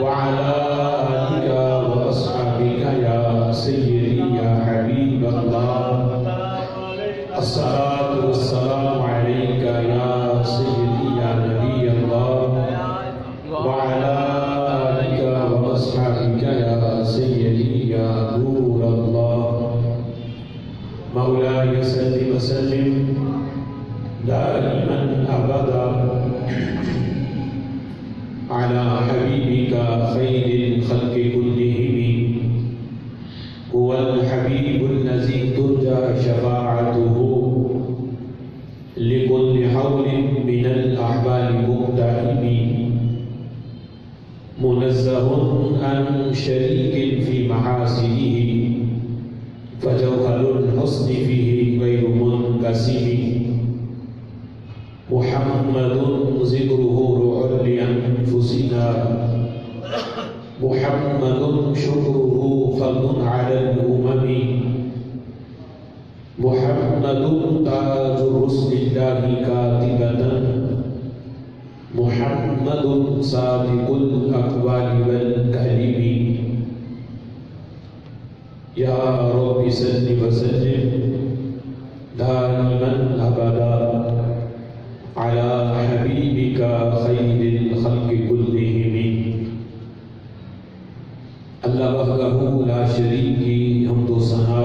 وعلى آلك وأصحابك يا سيدي يا حبيب الله الصلاة والسلام عليك يا سيدي يا نبي الله وعلى آلك وأصحابك يا سيدي يا نور الله مولاي صل وسلم دائما أبدا على حبيبك خير الخلق كلهم هو الحبيب الذي ترجى شفاعته لكل حول من الأحبال مقتحم منزه عن شريك في محاسنه فجوهر الحسن فيه غير منقسم محمد ذكره روح لأنفسنا محمد شكره فضل على الأمم محمد تاج رسل الله كاتبة محمد صادق الأقوال والكلم يا رب صل وسلم دائما أبدا على حبيبك خير الخلق كلهم اللہ وحدہ لا شریک کی حمد و ثنا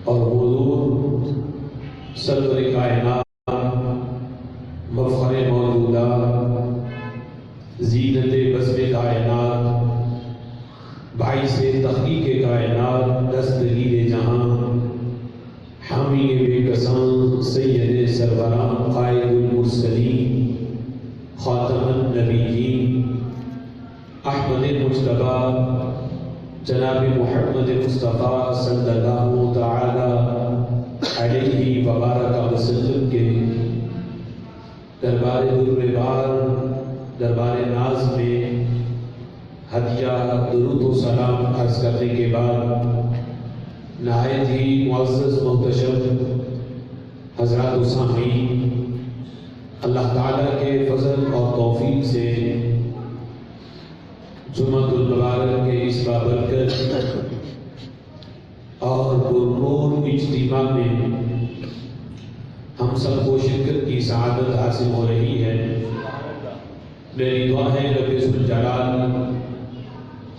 اور حضور سرور کائنات مفخر موجودات زینت بزم کائنات باعث تخلیق کائنات دستگیر جہاں حامی بے کسان سید سروران قائد المرسلین خاتم النبیین احمد مجتبی جناب محمد مصطفیٰ صلی اللہ تعالی علیہ وبارک وسلم کے دربار دربار دربار ناز میں ہدیہ درود و سلام عرض کرنے کے بعد نہایت ہی معزز محتشم حضرات و سامعین، اللہ تعالیٰ کے فضل اور توفیق سے جمعۃ المبارک کے اس بابرکت اور پرنور اجتماع میں ہم سب کو شرکت کی سعادت حاصل ہو رہی ہے۔ میری دعا ہے رب ذوالجلال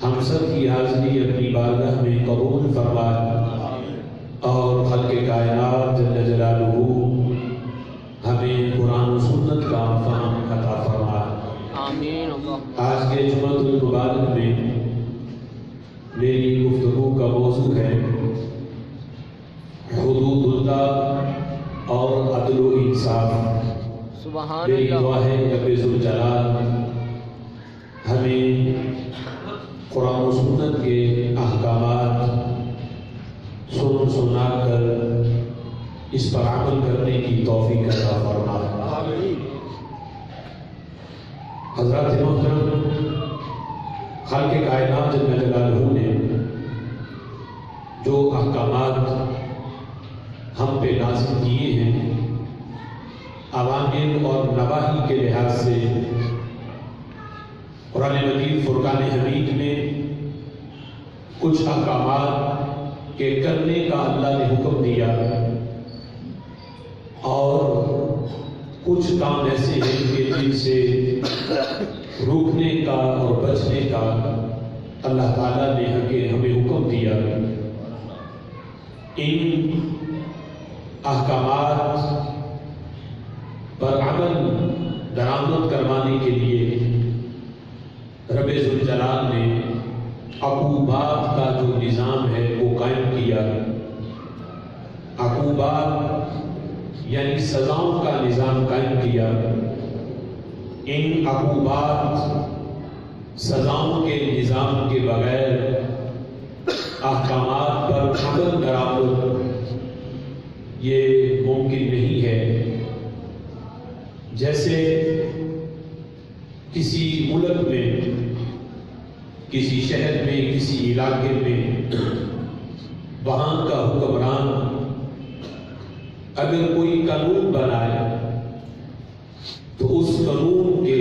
ہم سب کی حاضری اپنی بارگاہ میں قبول فرمائے اور خلق کائنات جل جلالہ ہمیں قرآن و سنت کا فہم عطا فرمائے۔ آمین۔ آج کے جمعۃ المبارک میں میری گفتگو کا موضوع ہے حدود اللہ اور عدل و انصاف۔ سبحان میری اللہ۔ دعا ہے رب ذوالجلال ہمیں قرآن و سنت کے احکامات سنا کر اس پر عمل کرنے کی توفیق عطا فرمائے۔ حضرات محترم، خالق کائنات جل جلالہ نے جو احکامات ہم پہ لازم کیے ہیں اوامر اور نواہی کے لحاظ سے، قرآن مجید فرقان حمید میں کچھ احکامات کے کرنے کا اللہ نے حکم دیا اور کچھ کام ایسے ہیں کہ جن سے روکنے کا اور بچنے کا اللہ تعالیٰ نے ہمیں حکم دیا۔ ان احکامات پر عمل درآمد کروانے کے لیے رب ذوالجلال نے عقوبات کا جو نظام ہے وہ قائم کیا۔ عقوبات یعنی سزاؤں کا نظام قائم کیا۔ ان عقوبات سزاؤں کے نظام کے بغیر احکامات پر عمل درآمد یہ ممکن نہیں ہے۔ جیسے کسی ملک میں، کسی شہر میں، کسی علاقے میں وہاں کا حکمران اگر کوئی قانون بنائے تو اس قانون کے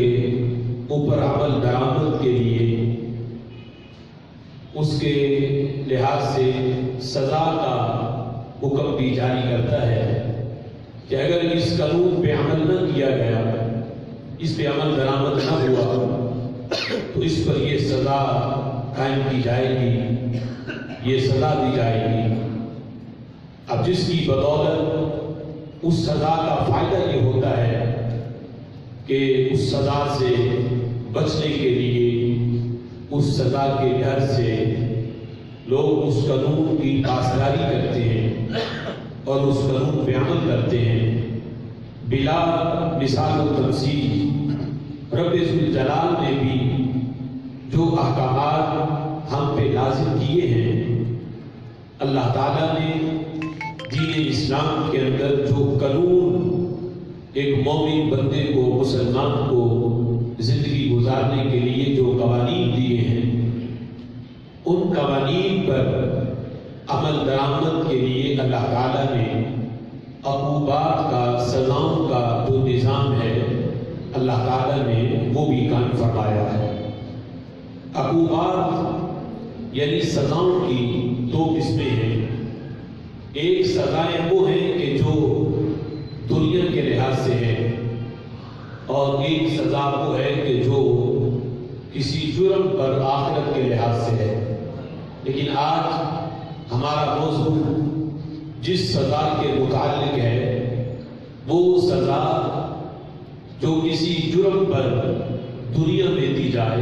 کے لحاظ سے سزا کا حکم بھی جاری کرتا ہے کہ اگر اس قانون پہ عمل نہ کیا گیا، اس پہ عمل درآمد نہ ہوا تو اس پر یہ سزا قائم کی جائے گی، یہ سزا دی جائے گی۔ اب جس کی بدولت اس سزا کا فائدہ یہ ہوتا ہے کہ اس سزا سے بچنے کے لیے، اس سزا کے ڈر سے لوگ اس قانون کی پاسداری کرتے ہیں اور اس قانون پہ عمل کرتے ہیں۔ بلا مثال و تمثیل رب ذوالجلال نے بھی جو احکامات ہم پہ لازم کیے ہیں، اللہ تعالیٰ نے دین اسلام کے اندر جو قانون ایک مومن بندے کو، مسلمان کو زندگی گزارنے کے لیے جو قوانین دیے ہیں، ان قوانین پر عمل درآمد کے لیے اللہ تعالیٰ نے عقوبات کا، سزاؤں کا جو نظام ہے اللہ تعالیٰ نے وہ بھی قائم فرمایا ہے۔ عقوبات یعنی سزاؤں کی دو قسمیں ہیں۔ ایک سزائیں وہ ہیں کہ جو دنیا کے لحاظ سے ہے، اور ایک سزا وہ ہے کہ جو کسی جرم پر آخرت کے لحاظ سے ہے۔ لیکن آج ہمارا موضوع جس سزا کے متعلق ہے وہ سزا جو کسی جرم پر دنیا میں دی جائے،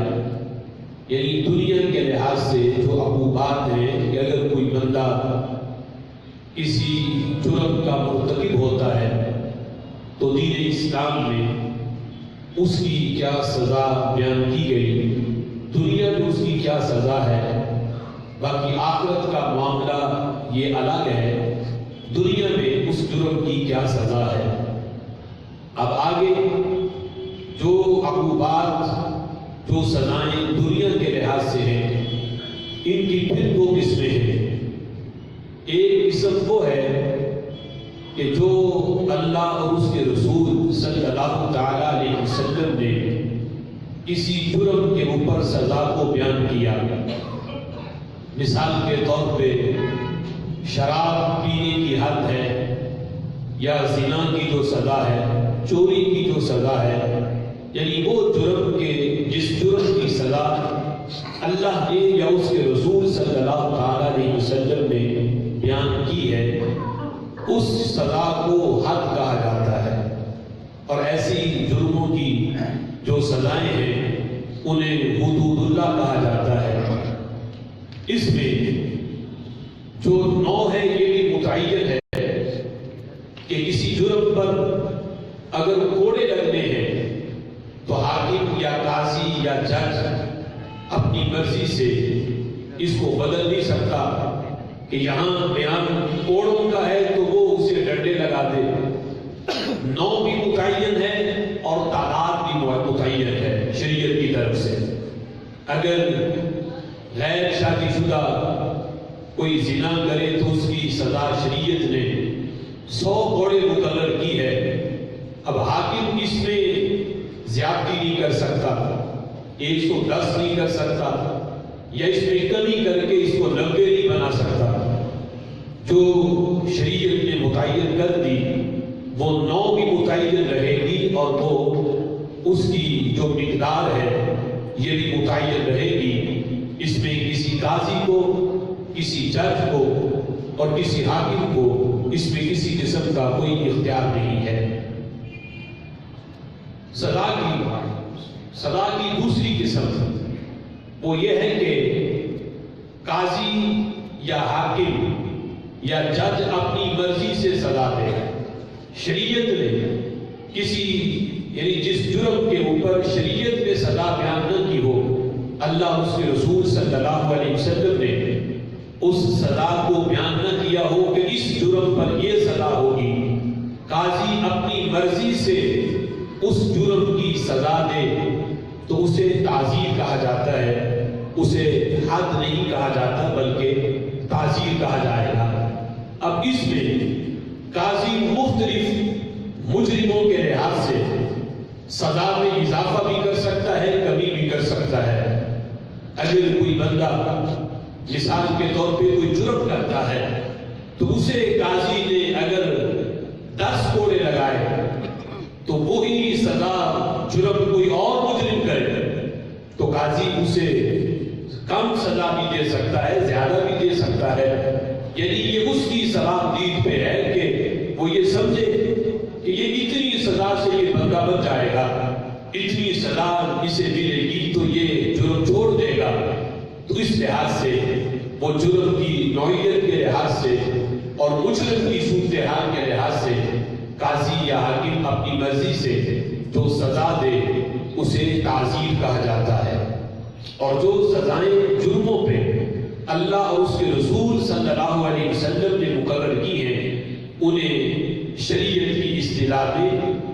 یعنی دنیا کے لحاظ سے جو عقوبات ہیں کہ اگر کوئی بندہ کسی جرم کا مرتکب ہوتا ہے تو دین اسلام میں اس کی کیا سزا بیان کی گئی، دنیا میں اس کی کیا سزا ہے، باقی آخرت کا معاملہ یہ الگ ہے، دنیا میں اس جرم کی کیا سزا ہے۔ اب آگے جو عقوبات، جو سزائیں دنیا کے لحاظ سے ہیں، ان کی پھر دو قسمیں ہیں۔ ایک قسم وہ ہے کہ جو اللہ اور اس کے رسول صلی اللہ تعالیٰ علیہ وسلم نے کسی جرم کے اوپر سزا کو بیان کیا۔ مثال کے طور پہ شراب پینے کی حد ہے، یا زنا کی جو سزا ہے، چوری کی جو سزا ہے، یعنی وہ جرم کے جس جرم کی سزا اللہ نے یا اس کے رسول صلی اللہ تعالیٰ علیہ وسلم نے بیان کی ہے، اس سزا کو حد کہا جاتا ہے۔ اور ایسی جرموں کی جو سزائیں ہیں انہیں حدود اللہ کہا جاتا ہے۔ اس میں جو نو ہے یہ بھی متعین ہے کہ کسی جرم پر اگر کوڑے لگنے ہیں تو حاکم یا قاضی یا جج اپنی مرضی سے اس کو بدل نہیں سکتا کہ یہاں بیان کوڑوں کا ہے تو وہ اسے ڈنڈے لگا دے۔ نو بھی متعین ہے اور تعداد بھی متعین ہے شریعت کی طرف سے۔ اگر غیر شادی شدہ کوئی زنا کرے تو اس کی سزا شریعت نے 100 کوڑے مقرر کی ہے۔ اب حاکم اس میں زیادتی نہیں کر سکتا، 110 نہیں کر سکتا، یا اس میں کمی کر کے اس کو 90 نہیں بنا سکتا۔ جو شریعت نے متعین کر دی وہ 9 بھی متعین رہے گی، اور وہ اس کی جو مقدار ہے یہ بھی متعین رہے گی۔ اس میں کسی قاضی کو، کسی جج کو اور کسی حاکم کو اس میں کسی قسم کا کوئی اختیار نہیں ہے۔ سزا کی دوسری قسم وہ یہ ہے کہ قاضی یا حاکم یا جج اپنی مرضی سے سزا دے۔ شریعت نے کسی یعنی جس جرم کے اوپر شریعت نے سزا بیان نہ کی ہو، اللہ اس کے رسول صلی اللہ علیہ وسلم نے اس سزا کو بیان نہ کیا ہو کہ اس جرم پر یہ سزا ہوگی، قاضی اپنی مرضی سے اس جرم کی سزا دے تو اسے تعزیر کہا جاتا ہے، اسے حد نہیں کہا جاتا بلکہ تعزیر کہا جائے گا۔ اب اس میں قاضی مختلف مجرموں کے لحاظ سے سزا میں اضافہ بھی کر سکتا ہے، کمی بھی کر سکتا ہے۔ اگر کوئی بندہ مثال کے طور پہ کوئی جرم کرتا ہے تو اسے قاضی نے اگر 10 کوڑے لگائے تو وہی سزا جرم کوئی اور مجرم کرے تو قاضی اسے کم سزا بھی دے سکتا ہے، زیادہ بھی دے سکتا ہے. یعنی یہ اس کی صلاح دید پہ ہے کہ وہ یہ سمجھے کہ یہ اتنی سزا سے یہ بندہ بچ جائے گا، اتنی سزا اسے ملے گی تو یہ جرم چھوڑ دے گا. تو اس لحاظ سے وہ جرم کی نوعیت کے لحاظ سے اور مجرم کی صورتحال کے لحاظ سے قاضی یا حاکم اپنی مرضی سے جو سزا دے اسے تعزیر کہا جاتا ہے. اور جو سزائیں جرموں پہ اللہ اور اس کے رسول صلی اللہ علیہ وسلم نے مقرر کی ہیں انہیں شریعت کی اصطلاح میں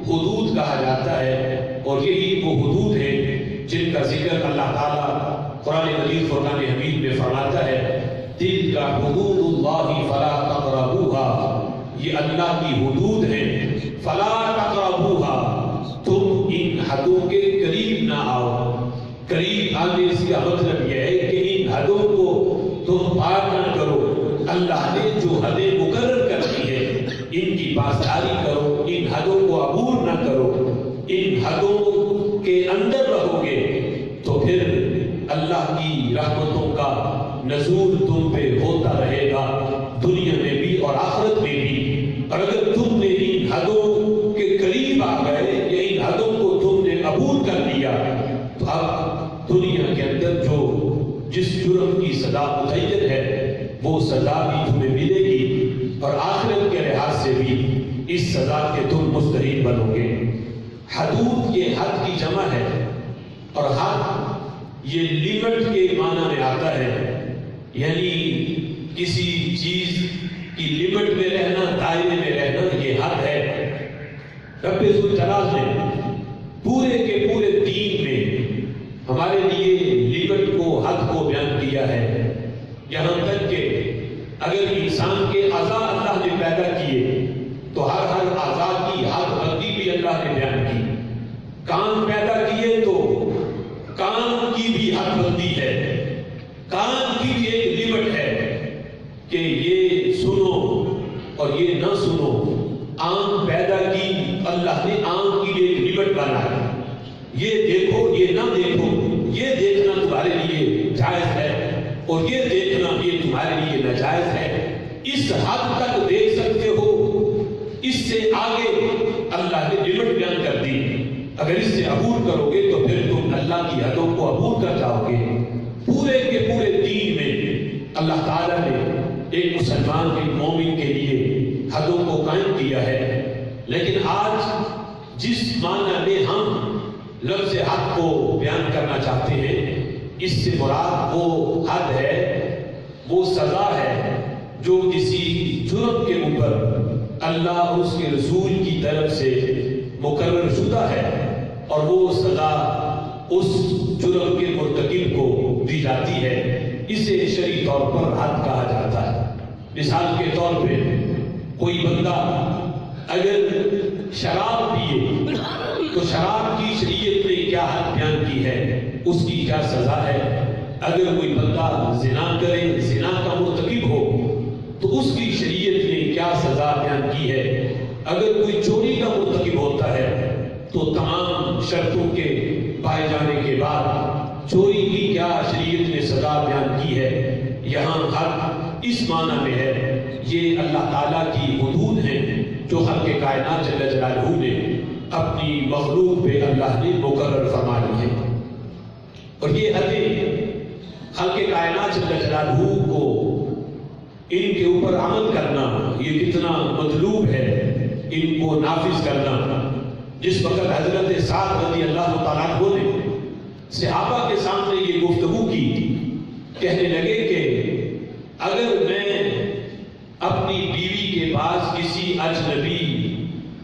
حدود کہا جاتا ہے. اور یہی وہ حدود ہیں جن کا ذکر اللہ تعالیٰ قرآن مجید فرقان حمید میں فرماتا ہے تلک حدود اللہ فلا تقربوها، یہ اللہ کی حدود ہیں، فلا تقربوها، تم ان حدوں کے قریب نہ آؤ. قریب آنے کا مطلب یہ ہے کہ ان حدوں کو تم پار نہ کرو. اللہ نے جو حدیں مقرر کر دی ہیں ان کی پاسداری کرو، ان حدوں کو عبور نہ کرو. ان حدوں کے اندر رہو گے تو پھر اللہ کی رحمتوں کا نزول تم پہ ہوتا رہے گا، دنیا میں بھی اور آخرت میں بھی. اور اگر تم نے ان حدوں کے قریب آ گئے یا ان حدوں کو تم نے عبور کر لیا تو اب دنیا کے اندر جو جس جرم کی سزا متعین ہے وہ سزا بھی تمہیں ملے گی اور آخرت کے لحاظ سے بھی اس سزا کے تم مستحق بنو گے. حدود یہ حد کی جمع ہے اور حد یہ لیمٹ کے معنی میں آتا ہے، یعنی کسی چیز کی لیمٹ میں رہنا، دائرے میں رہنا، یہ حد ہے. رب ذوالجلال نے پورے کے پورے دین میں ہمارے لیے لیمٹ کو، حد کو بیان کیا ہے. یہاں تک کہ اگر انسان کے اعضاء اللہ نے پیدا کیے تو ہر اعضاء کی حد بندی بھی اللہ نے بیان کی. کان پیدا کیے تو کان کی بھی حد بندی ہے، کان کی بھی ایک لیمٹ ہے کہ یہ سنو اور یہ نہ سنو. آنکھ پیدا کی اللہ نے، آنکھ کی ایک لیمٹ بنائی، یہ دیکھو یہ نہ دیکھو، یہ دیکھنا تمہارے لیے جائز ہے اور یہ دیکھنا یہ تمہارے لیے ناجائز ہے. اس حد تک دیکھ سکتے ہو، اس سے آگے اللہ نے لمٹ بیان کر دی. اگر اس سے عبور کرو گے تو پھر تم اللہ کی حدوں کو عبور کر جاؤ گے. پورے کے پورے دین میں اللہ تعالیٰ نے ایک مسلمان ایک مومن کے لیے حدوں کو قائم کیا ہے. لیکن آج جس معنی میں ہم لفظ حد کو بیان کرنا چاہتے ہیں اس سے مراد وہ حد ہے، وہ سزا ہے جو کسی جرم کے اوپر اللہ اور اس کے رسول کی طرف سے مقرر شدہ ہے اور وہ سزا اس جرم کے مرتکب کو دی جاتی ہے. اسے شرعی طور پر حد کہا جاتا ہے. مثال کے طور پہ کوئی بندہ اگر شراب پیے تو شراب کی شریعت نے کیا حد بیان کی ہے، اس کی کیا سزا ہے. اگر کوئی بندہ زنا کرے، زنا کا مرتکب ہو تو اس کی شریعت نے کیا سزا بیان کی ہے. اگر کوئی چوری کا مرتکب ہوتا ہے تو تمام شرطوں کے پائے جانے کے بعد چوری کی کیا شریعت نے سزا بیان کی ہے. یہاں حد اس معنی میں ہے یہ اللہ تعالیٰ کی حدود ہیں جو خلق کائنات جل جلالہ نے اپنی مخلوق پہ اللہ نے مقرر فرما لی ہے. اور یہ حدیں خلق کائنات جل جلالہ کو ان کے اوپر عمل کرنا یہ کتنا مطلوب ہے، ان کو نافذ کرنا. جس وقت حضرت سعد رضی اللہ تعالیٰ عنہ نے صحابہ کے سامنے یہ گفتگو کی، کہنے لگے کہ اگر میں اپنی بیوی کے پاس کسی اجنبی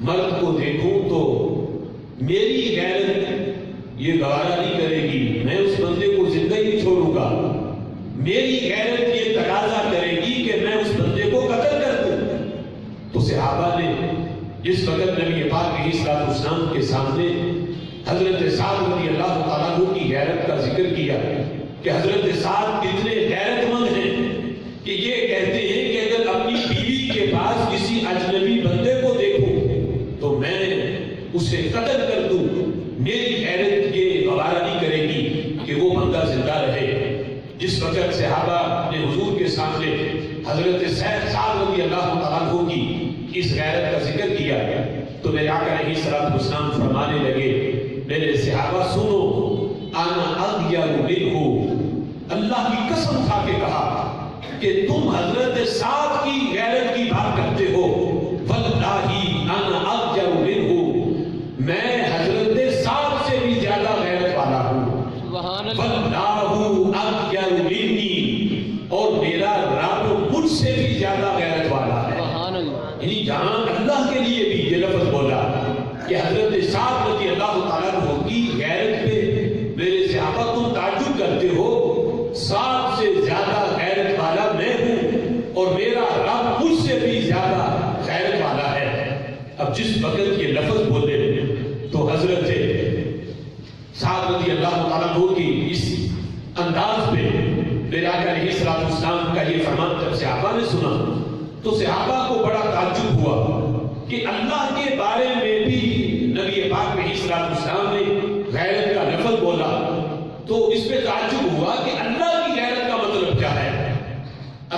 مرد کو دیکھوں تو میری غیرت یہ گوارا نہیں کرے گی، میں اس بندے کو زندہ ہی چھوڑوں گا. میری غیرت یہ تقاضا کرے گی کہ میں اس بندے کو قتل کر دوں. تو صحابہ نے جس وقت نبی پاک علیہ الصلوۃ والسلام کے سامنے حضرت سعد رضی اللہ تعالیٰ عنہ کی غیرت کا ذکر کیا کہ حضرت سعد کتنے غیرت مند ہیں کہ یہ کہتے ہیں کہ اگر اپنی بیوی کے پاس کسی اجنبی بندے کو دیکھوں تو میں اسے قتل کر دوں، میری غیرت یہ گوارا نہیں کرے گی کہ وہ بندہ زندہ رہے۔ جس وقت صحابہ نے حضور کے سامنے حضرت سعد رضی اللہ تعالیٰ عنہ کی اس غیرت کا ذکر کیا تو میرے آقا علیہ الصلوۃ والسلام فرمانے لگے، میرے صحابہ سنو، انا اغیر منہ، اللہ کی قسم کھا کے کہا کہ تم حضرت سعد کی غیرت کی بات کرتے ہو، واللہ انا اغیر منہ، میں حضرت سعد سے بھی زیادہ غیرت والا ہوں، واللہ اغیر منی، اور میرا رب مجھ سے بھی زیادہ غیرت والا ہے۔ یعنی جہاں اللہ کے لیے بھی یہ لفظ بولا کہ حضرت سعد رضی اللہ تعالیٰ عنہ کی غیرت پہ میرے صحابہ تم تعجب کرتے ہو، سعد سے زیادہ غیرت والا میں ہوں اور میرا رب مجھ سے بھی زیادہ غیرت والا ہے۔ اب جس وقت یہ لفظ بولے تو حضرت سعد رضی اللہ تعالیٰ عنہ کی اس انداز پہ میرے آقا علیہ الصلوۃ والسلام کا یہ فرمان جب صحابہ نے سنا تو صحابہ کو بڑا تعجب ہوا کہ اللہ کے بارے میں بھی نبی پاک علیہ الصلوۃ والسلام نے غیرت کا لفظ بولا، تو اس پہ تعجب ہوا کہ اللہ کی غیرت کا مطلب کیا ہے۔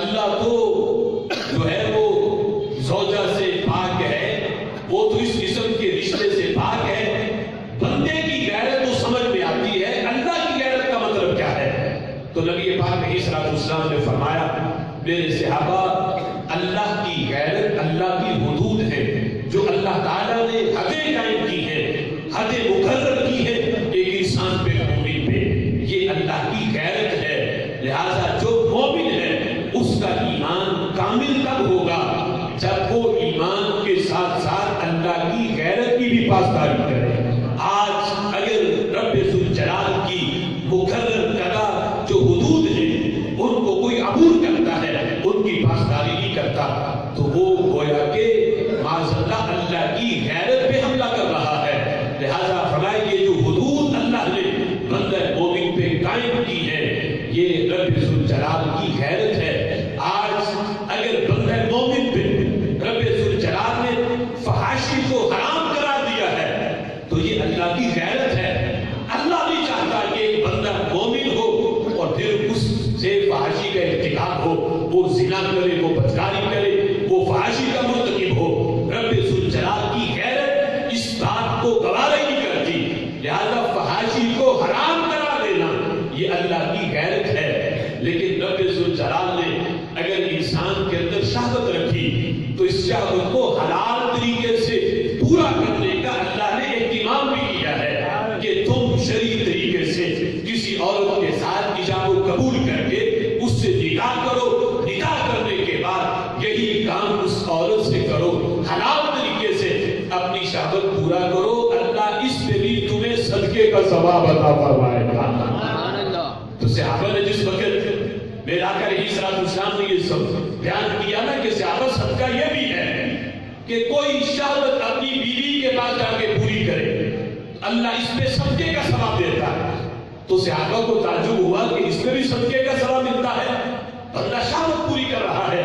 اللہ تو جو ہے وہ زوجہ سے پاک ہے، وہ تو اس قسم کے رشتے سے پاک ہے، بندے کی غیرت تو سمجھ میں آتی ہے، اللہ کی غیرت کا مطلب کیا ہے۔ تو نبی پاک علیہ الصلوۃ والسلام نے فرمایا، میرے صحابہ، اللہ کی غیرت اللہ کی حدود ہے، جو اللہ تعالیٰ نے حدیں قائم کی ہیں، حدیں مقرر کی ہیں ایک انسان پہ، مومن پہ، یہ اللہ کی غیرت ہے۔ لہذا جو مومن ہے اس کا ایمان کامل تب ہوگا جب وہ ایمان کے ساتھ ساتھ اللہ کی غیرت کی بھی پاسداری کرے۔ آج اگر رب ذوالجلال کی مقرر کردہ جو حدود ہیں ان کو کوئی عبور کرتا ہے، ان کی پاسداری نہیں کرتا، تو وہ گویا کہ معاذ اللہ کی غیرت پہ حملہ کر رہا ہے۔ لہذا فرمائے یہ جو حدود اللہ نے بندہ مومن پہ قائم کی ہے یہ رب ذوالجلال کی غیرت ہے۔ آج اگر بندہ مومن پہ رب ذوالجلال نے فحاشی کو حرام قرار دیا ہے تو یہ اللہ کی غیرت ہے۔ اللہ نہیں چاہتا کہ ایک بندہ مومن ہو اور پھر اس سے فحاشی کا ارتکاب ہو، وہ زنا کرے، وہ بدکاری کرے، وہ فحاشی کا مرتکب ہو۔ رب ذوالجلال کی غیرت اس بات کو گوارا ہی نہیں کرتی، لہذا فحاشی کو حرام قرار دینا یہ اللہ کی غیرت ہے۔ لیکن رب ذوالجلال نے اگر انسان کے اندر شہوت رکھی تو اس شہوت کو حلال طریقے سے پورا کرنے کا اللہ نے اہتمام بھی کیا ہے کہ تم شرعی طریقے سے کسی عورت کے ساتھ ایجاب و قبول کر کے اس سے نکاح کرو، نکاح کرنے کے بعد یہی کام اس عورت سے کرو، حلال طریقے سے اپنی شہوت پورا کرو، اللہ اس سے بھی تمہیں صدقے کا ثواب عطا فرمائے گا۔ تو صحابہ نے جس وقت میرے آقا علیہ الصلوۃ والسلام نے یہ سب بیان کیا نا کہ صحابہ صدقہ یہ بھی ہے کہ کوئی شہوت اپنی بیوی کے پاس جا کے پوری کرے، اللہ اس پہ صدقے کا ثواب دیتا ہے۔ تو صحابہ کو تعجب ہوا کہ اس پہ بھی صدقے کا ثواب ملتا ہے، بندہ شہوت پوری کر رہا ہے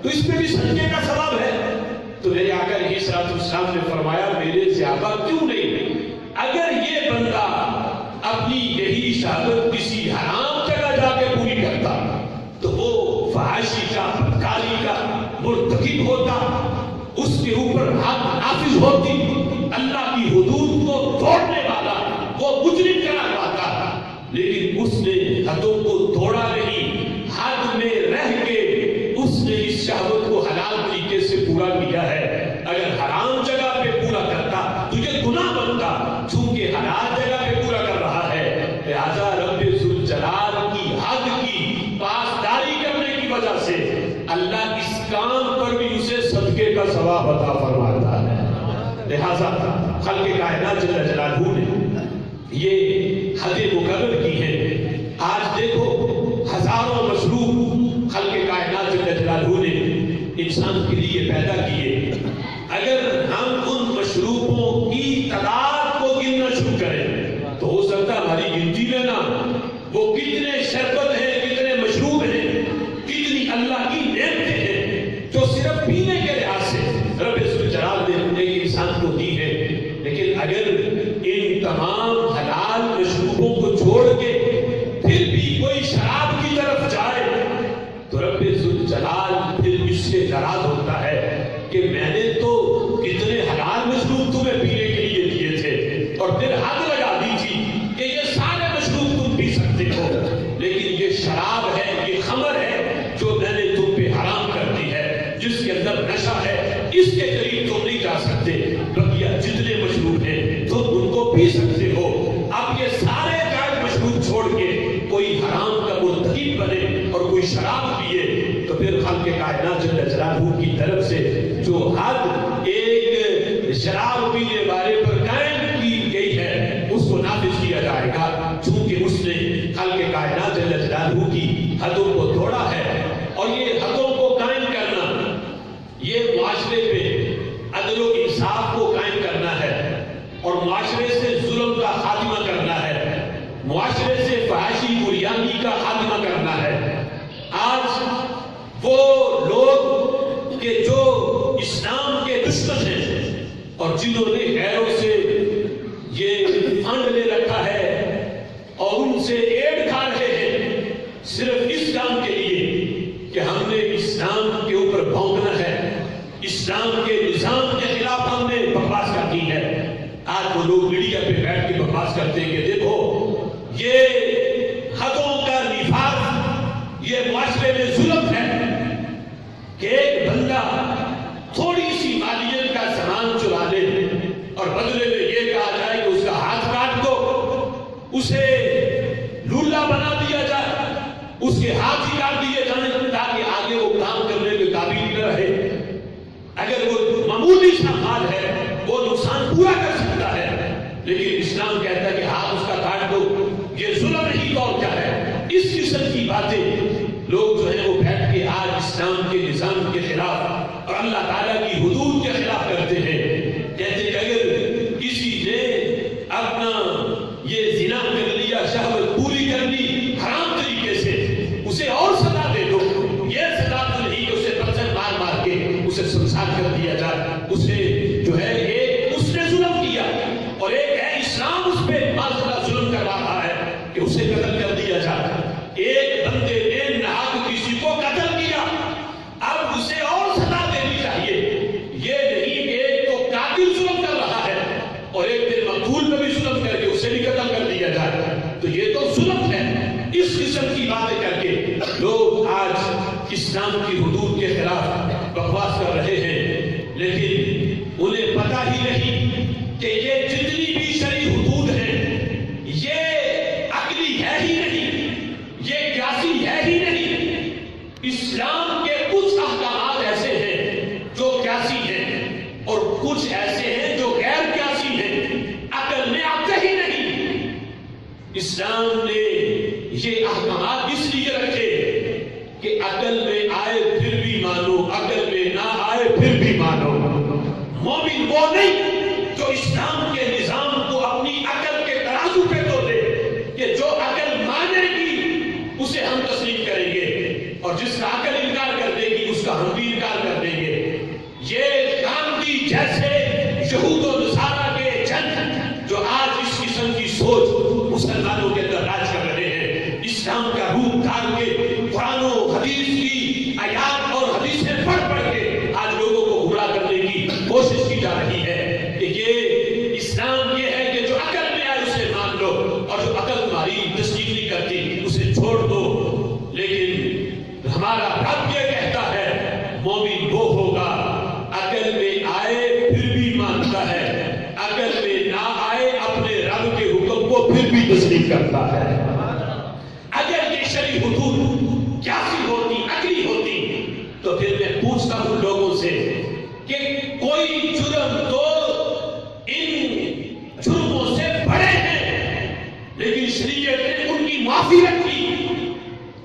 تو اس پہ بھی صدقے کا ثواب ہے۔ تو میرے آقا علیہ الصلوۃ والسلام نے فرمایا، میرے صحابہ کیوں نہیں، اگر یہ بندہ اپنی یہی شہوت کسی حرام جگہ جا کے پوری کرتا تو وہ فحاشی کا، بدکاری کا مرتکب ہوتا، اس کے اوپر حد نافذ ہوتی، اللہ کی حدود کو توڑنے والا وہ مجرم قرار پاتا۔ لیکن اس نے حدوں کو توڑا نہیں، حد میں رہ کے اس نے اس شہوت کو حلال طریقے سے پورا کیا ہے۔ اگر حرام جگہ پہ پورا کرتا تو یہ گناہ بنتا، چونکہ حلال جگہ پہ پورا کر رہا ہے، لہذا رب ذوالجلال کی حد کی پاسداری کرنے کی وجہ سے اللہ اس کام پر بھی اسے صدقے کا ثواب عطا فرماتا ہے۔ لہذا خلق کائنات جل جلالہ نے یہ حدیں مقرر کی ہیں۔ آج دیکھو ہزاروں مشروب خلق کائنات جل جلالہ نے انسان کے لیے پیدا کیے، اگر ہم ان مشروبوں کی تعداد کو گننا شروع کریں تو ہو سکتا ہماری گنتی میں نہ وہ کتنے شربت ہیں، کتنے مشروب ہیں، کتنی اللہ اگر ان تمام حلال مشروبوں کو چھوڑ کے پھر بھی کوئی شراب کی طرف جائے تو رب ذوالجلال پھر اس سے ناراض ہوتا ہے کہ میں نے تو کتنے حلال مشروب تمہیں پینے کے لیے دیے تھے اور پھر حد لگا دی تھی کہ یہ سارے مشروب تم پی سکتے ہو، لیکن یہ شراب ہے، یہ خمر ہے جو میں نے تم پہ حرام کر دی ہے، جس کے اندر نشہ ہے، اس کے قریب تم نہیں جا سکتے، بقیہ جتنے مشروب ہیں تم ان کو پی سکتے ہو۔ اب یہ سارے جائز مشروب چھوڑ کے کوئی حرام کا مرتکب بنے اور کوئی شراب پیے تو پھر خالق کائنات جل جلالہ کی طرف سے جو حد ایک شراب پینے والے پر قائم کی گئی ہے اس کو نافذ کیا جائے گا، چونکہ اس نے خالق کائنات جل جلالہ کی حدوں کو توڑا ہے۔ اور یہ حدوں کو قائم کرنا، یہ معاشرے پہ عدل و انصاف کو قائم کرنا ہے اور معاشرے سے ظلم کا خاتمہ کرنا ہے، معاشرے سے فحاشی بریانی کا خاتمہ کرنا ہے۔ آج وہ لوگ کہ جو اسلام کے دشمن ہیں اور جنہوں نے غیروں سے یہ فنڈ لے رکھا ہے اور ان سے ایڈ کھا رہے ہیں صرف اس کام کے لیے کہ ہم نے اسلام کے اوپر بھونکنا ہے، اسلام کے نظام کے خلاف ہم نے بکواس کرنی ہے۔ آج وہ لوگ میڈیا پہ بیٹھ کے بکواس کرتے ہیں کہ دیکھو یہ حدوں کا نفاذ، یہ معاشرے میں ظلم ہے کہ ایک بندہ تھوڑی سی مالیت کا سامان چرا لے اور بدلے میں یہ کہا جائے کہ اس کا ہاتھ کاٹ دو، اسے لولا بنا دیا جائے، اس کے ہاتھ ہی کاٹ دیے جائیں تاکہ آگے وہ کام کرنے کے قابل نہ رہے۔ اگر وہ معمولی سا مال ہے وہ نقصان پورا کر سکتا ہے، لیکن اسلام کہتا ہے کہ ہاتھ اس کا کاٹ دو، یہ ظلم نہیں تو کیا ہے۔ اس قسم کی باتیں لوگ جو ہیں وہ بیٹھ کے آج اسلام کے نظام کے خلاف اور اللہ تعالیٰ کی حدود کے خلاف کرتے ہیں۔ کہتے ہیں کہ اگر کسی نے اپنا یہ زنا کر لیا، شہوت پوری کر لی حرام طریقے سے، اسے اور سزا دے دو، یہ سزا تو نہیں کہ اسے پتھر مار مار کے اسے سنسار کر دیا جائے۔ اسے جو ہے ایک اس نے ظلم کیا اور ایک ہے اسلام اس پہ معذرہ ظلم کر رہا ہے کہ اسے قتل کر دیا جائے۔ ایک بندے نے ناحق کسی کو قتل کیا، اب اسے اور سزا دینی چاہیے، یہ نہیں کہ ایک تو قاتل ظلم کر رہا ہے اور ایک دن مقتول پہ بھی ظلم کر کے اسے بھی قتل کر دیا جائے، تو یہ تو ظلم ہے۔ اس قسم کی باتیں کر کے لوگ آج اسلام کی حدود کے خلاف بکواس کر رہے ہیں، لیکن انہیں پتہ ہی نہیں کہ یہ جتنی بھی شرعی حدود ہیں یہ عقلی ہے ہی نہیں، یہ قیاسی ہے ہی نہیں۔ اسلام کے کچھ احکامات ایسے ہیں جو قیاسی ہیں اور کچھ ایسے ہیں جو غیر قیاسی ہیں، عقل میں آتے ہی نہیں۔ اسلام نے یہ احکامات اس لیے رکھے کہ عقل میں آئے پھر بھی مانو، عقل میں نہ آئے پھر بھی مانو۔ مومن وہ نہیں جو اسلام کے نظام کو اپنی عقل کے ترازو پہ تو دے کہ جو عقل مانے گی اسے ہم تسلیم کریں گے اور جس کا عقل انکار کر دے گی اس کا ہم بھی انکار کر دیں گے۔ یہ گاندھی جیسے یہود و نصارہ کے جن جو آج اس قسم کی سوچ مسلمانوں کے اندر راج کر رہے ہیں، اسلام کا روپ دھار کے قرآن و حدیث کی آیات اور حدیثیں پڑھ پڑھ کے آج لوگوں کو گمراہ کرنے کی کوشش کی جا رہی ہے کہ یہ اسلام یہ ہے کہ جو عقل میں آئے اسے مان لو اور جو عقل تمہاری تصدیق نہیں کرتی اسے چھوڑ دو۔ لیکن ہمارا رب یہ کہتا ہے مومن وہ ہوگا عقل میں آئے پھر بھی مانتا ہے، عقل میں نہ آئے اپنے رب کے حکم کو پھر بھی تسلیم کرتا ہے۔ اگر یہ شرعی حدود قیاسی ہوتی، عقلی ہوتی، تو پھر میں پوچھتا ہوں لوگوں سے کہ کوئی جرم تو ان جرموں سے بڑے ہیں لیکن شریعت نے ان کی معافی رکھی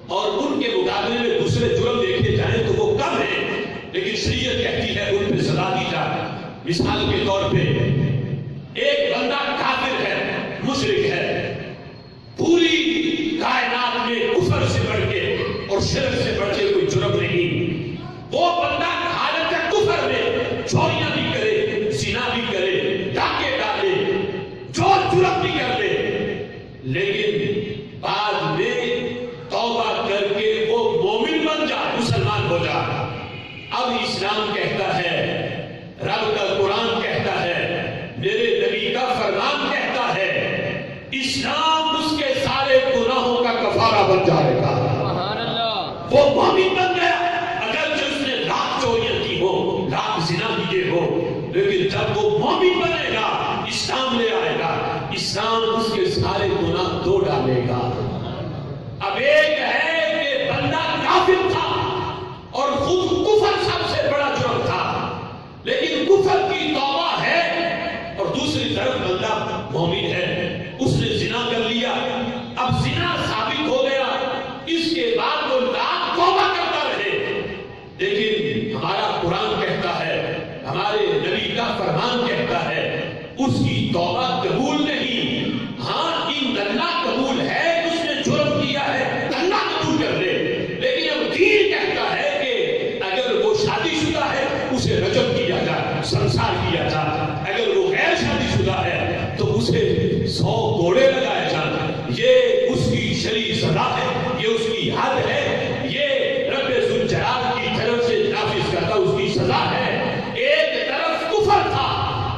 اور ان کے مقابلے میں دوسرے جرم دیکھے جائیں تو وہ کم ہیں لیکن شریعت کہتی ہے ان پہ سزا دی جائے۔ مثال کے طور پہ ایک بندہ کافر ہے، مشرک ہے، پوری کائنات میں کفر سے بڑھ کے اور شرک سے بڑھ کے کوئی جرم نہیں، وہ بندہ حالت کفر میں چوریاں بھی کرے، زنا بھی کرے، ڈاکے ڈالے، اب اسلام کہتا ہے، رب کا قرآن کہتا ہے، میرے نبی کا فرمان کہتا ہے، اسلام اس کے سارے گناہوں کا کفارہ بن جائے گا۔ سبحان اللہ۔ وہ مومن بن گیا، اگرچہ اس نے لاکھ چوریاں کی ہو، لاکھ زنا کیے ہو، لیکن جب وہ مومن بنے گا، اسلام لے آئے گا، اسلام اس کے سارے گناہ دھو ڈالے گا۔ اب ایک ہے کہ بندہ کافر تھا اور خود کفر سب سے بڑا جرم تھا، لیکن کفر کی توبہ ہے، اور دوسری طرف بندہ مومن ہے، اس نے زنا کر لیا، اب زنا ثابت ہو گیا، اس کے بعد وہ لاکھ توبہ کرتا رہے، لیکن ہمارا قرآن کہتا ہے، ہمارے نبی کا فرمان کہتا ہے، اس کی توبہ قبول نہیں۔ ہاں ان اللہ قبول ہے، اس نے جرم کیا ہے، اللہ قبول کر لے، لیکن اب دین کہتا ہے کہ اگر وہ شادی شدہ ہے اسے رجم کیا جائے، سنسار کیا جائے، اگر وہ غیر شادی شدہ ہے تو اسے 100 گھوڑے لگائے جائیں، یہ اس کی شرعی سزا ہے، یہ اس کی حد ہے، یہ رب ذوالجلال کی طرف سے نافذ کرتا اس کی سزا ہے۔ ایک طرف کفر تھا،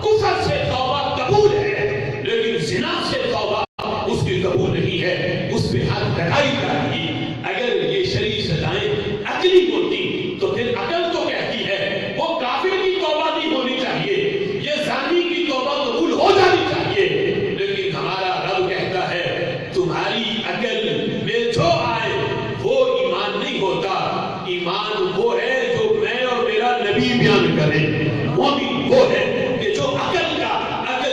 کفر سے توبہ قبول ہے، لیکن زنا سے توبہ اس کی قبول نہیں ہے، اس پہ حد لگائی جائے گی۔ اگر یہ شرعی سزائیں عقلی ہوتی تو پھر عقل تو کہتی ہے وہ کافر کی توبہ نہیں ہونی چاہیے، یہ زانی کی توبہ قبول ہو جانی چاہیے، لیکن ہمارا رب کہتا ہے تمہاری عقل میں جو آئے وہ ایمان نہیں ہوتا، ایمان وہ ہے جو میں اور میرا نبی بیان کرے، مومن وہ ہے کہ جو عقل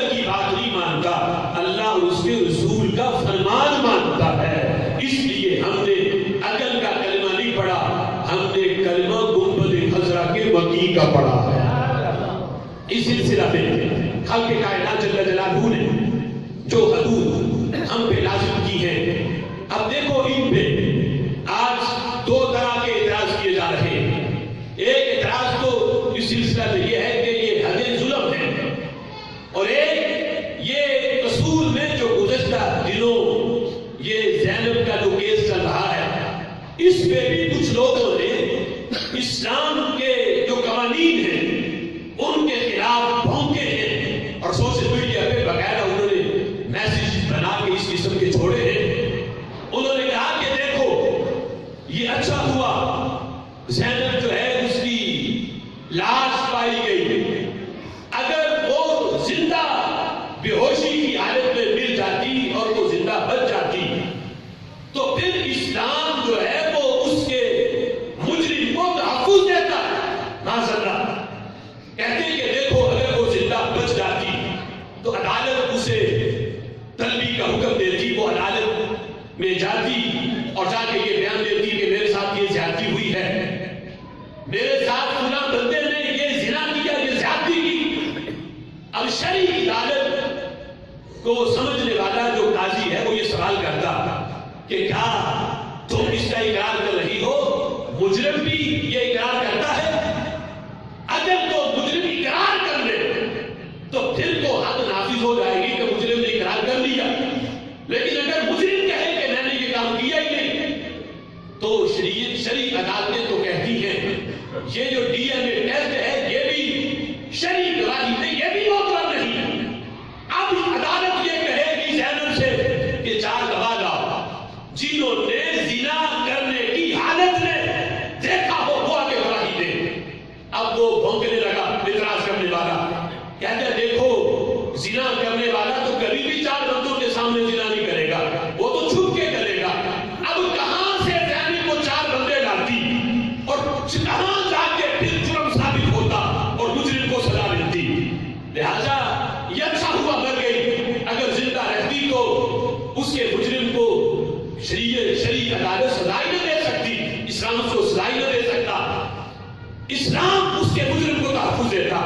کی بات نہیں مانتا، اللہ اور اس کے رسول کا فرمان مانتا ہے۔ اس لیے ہم نے عقل کا کلمہ نہیں پڑھا، ہم نے کلمہ گنبد خضرا کے مکی کا پڑھا ہے۔ اس سلسلہ میں خالق کائنات جل جلالہ نے جو حدود ہم پہ لازم کی ہیں، اب دیکھو ان پہ آج 2 طرح کے اعتراض کیے جا رہے ہیں۔ ایک اعتراض تو اس سلسلہ میں یہ ہے کہ یہ حد ظلم ہے، اور ایک یہ قصور میں جو گزشتہ دنوں یہ زینب کا جو کیس چل رہا ہے، اس پہ بھی کچھ لوگوں نے اسلام کے جو قوانین ہیں ان کے خلاف بھونکے ہیں، اور سوشل میڈیا پہ باقاعدہ انہوں نے میسج بنا کے اس قسم کے چھوڑے ہیں۔ انہوں نے کہا کہ دیکھو یہ اچھا ہوا زینب جو ہے اس کی لاش پائی گئی، اگر وہ زندہ بے ہوشی کی حالت میں مل جاتی اور وہ زندہ بچ جاتی تو پھر اسلام جو ہے وہ اس کے مجرم کو تحفظ دیتا ہے۔ معذاللہ کہتے ہیں کہ دیکھو اگر وہ زندہ بچ جاتی تو عدالت اسے طلبی کا حکم دیتی، وہ عدالت میں جاتی اور جا کے یہ بیان دیتی کہ میرے ساتھ یہ زیادتی ہوئی ہے، میرے ساتھ فلاں بندے نے یہ زنا کیا، یہ زیادتی کی۔ اب شرعی عدالت کو سمجھنے والا جو قاضی ہے وہ یہ سوال کرتا کہ کیا تم اس کا اقرار کر رہی ہو؟ مجرم بھی یہ اقرار کرتا ہے؟ اگر تو مجرم اقرار کر لے تو پھر تو حد نافذ ہو جائے گی کہ مجرم نے اقرار کر لیا، لیکن اگر مجرم کہے کہ میں نے یہ کام کیا ہی نہیں تو شرعی عدالتیں تو کہتی ہیں یہ جو ڈی این اے ٹیسٹ ہے یہ بھی شرعی گواہی میں یہ بھی معتبر نہیں۔ اب عدالت یہ کہے گی زینب سے کہ 4 گواہ لاؤ جنہوں نے زنا کرنے کی حالت میں دیکھا ہو وہ آگے گواہی دے۔ اب وہ بھونکنے لگا اعتراض کرنے والا، کہتے ہیں دیکھو زنا کرنے والا تو کبھی بھی 4 بندوں کے سامنے زنا نہیں کرے گا، وہ تو چھپ کے کرے گا۔ اب کہاں سے زینب کو 4 بندے لاتی اور کہاں جا کے پھر جرم ثابت ہوتا اور مجرم کو سزا ملتی؟ لہذا یہ اچھا ہوا مر گئی، اگر زندہ رہتی تو اس کے مجرم کو شرعی عدالت سزا ہی نہ دے سکتی، اسلام اس کو سزا ہی نہ دے سکتا، اسلام اس کے مجرم کو تحفظ دیتا۔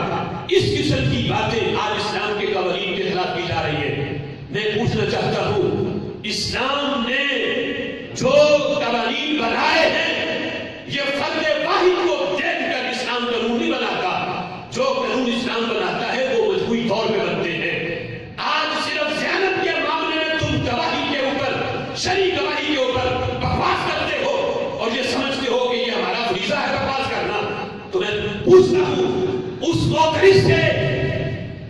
اس قسم کی باتیں آج اسلام کے قوانین کے خلاف کی جا رہی ہے۔ میں پوچھنا چاہتا ہوں اسلام نے جو قوانین بنائے ہیں یہ فرد واحد کو دیکھ کر اسلام قانون نہیں بناتا، جو قانون اسلام بناتا ہے وہ مجموعی طور پہ بنتے ہیں۔ آج صرف زینب کے معاملے میں تم گواہی کے اوپر، شرعی گواہی کے اوپر بکواس کرتے ہو اور یہ سمجھتے ہو کہ یہ ہمارا فریضہ ہے بکواس کرنا، تو میں اس سے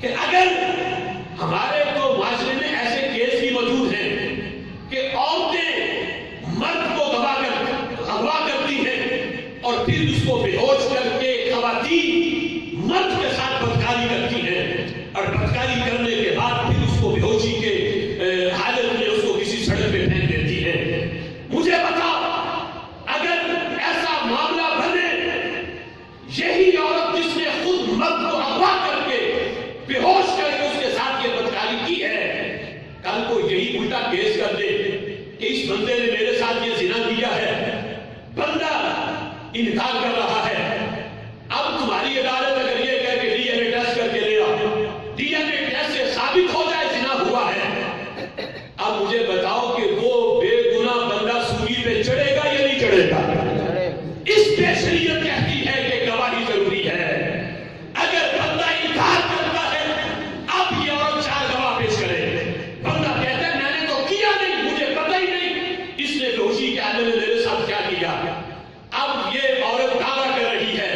کہ اگر ہمارے تو معاشرے میں ایسے کیس بھی موجود ہیں کہ عورتیں مرد کو اغوا کرتی ہیں اور پھر اس کو بے ہوش کر کے خواتین مرد کے ساتھ بدکاری کرتی ہیں اور بدکاری کرنے کے بعد پھر اس کو بے ہوشی کے حالت میں اس کو کسی سڑک پہ پھینک دیتی ہے. مجھے بتا اگر ایسا معاملہ بنے یہی عورت جس نے خود مرد کو اغوا کر کے بے ہوش کر کے اس کے ساتھ یہ بدکاری کی ہے کل کو یہی الٹا کیس کر دے کہ اس بندے نے میرے ساتھ یہ زنا کیا ہے, بندہ انکار کر رہا ہے, اب تمہاری عدالت اگر یہ کہہ کہ ڈی این اے ٹیسٹ کر کے لے آؤ, ڈی این اے ٹیسٹ سے ثابت ہو جائے زنا ہوا ہے, اب مجھے بتاؤ کہ وہ بے گناہ بندہ سولی پہ چڑھے گا یا نہیں چڑھے گا؟ اس پہ شریعت کہتی ہے کہ گواہی ضروری ہے. اگر بندہ انکار کرتا ہے اب یہ عورت 4 گواہ پیش کرے. بندہ کہتا ہے میں نے تو کیا نہیں, مجھے پتہ ہی نہیں اس نے بےہوشی کے عالم میں میرے ساتھ کیا کیا. اب یہ عورت دعویٰ کر رہی ہے,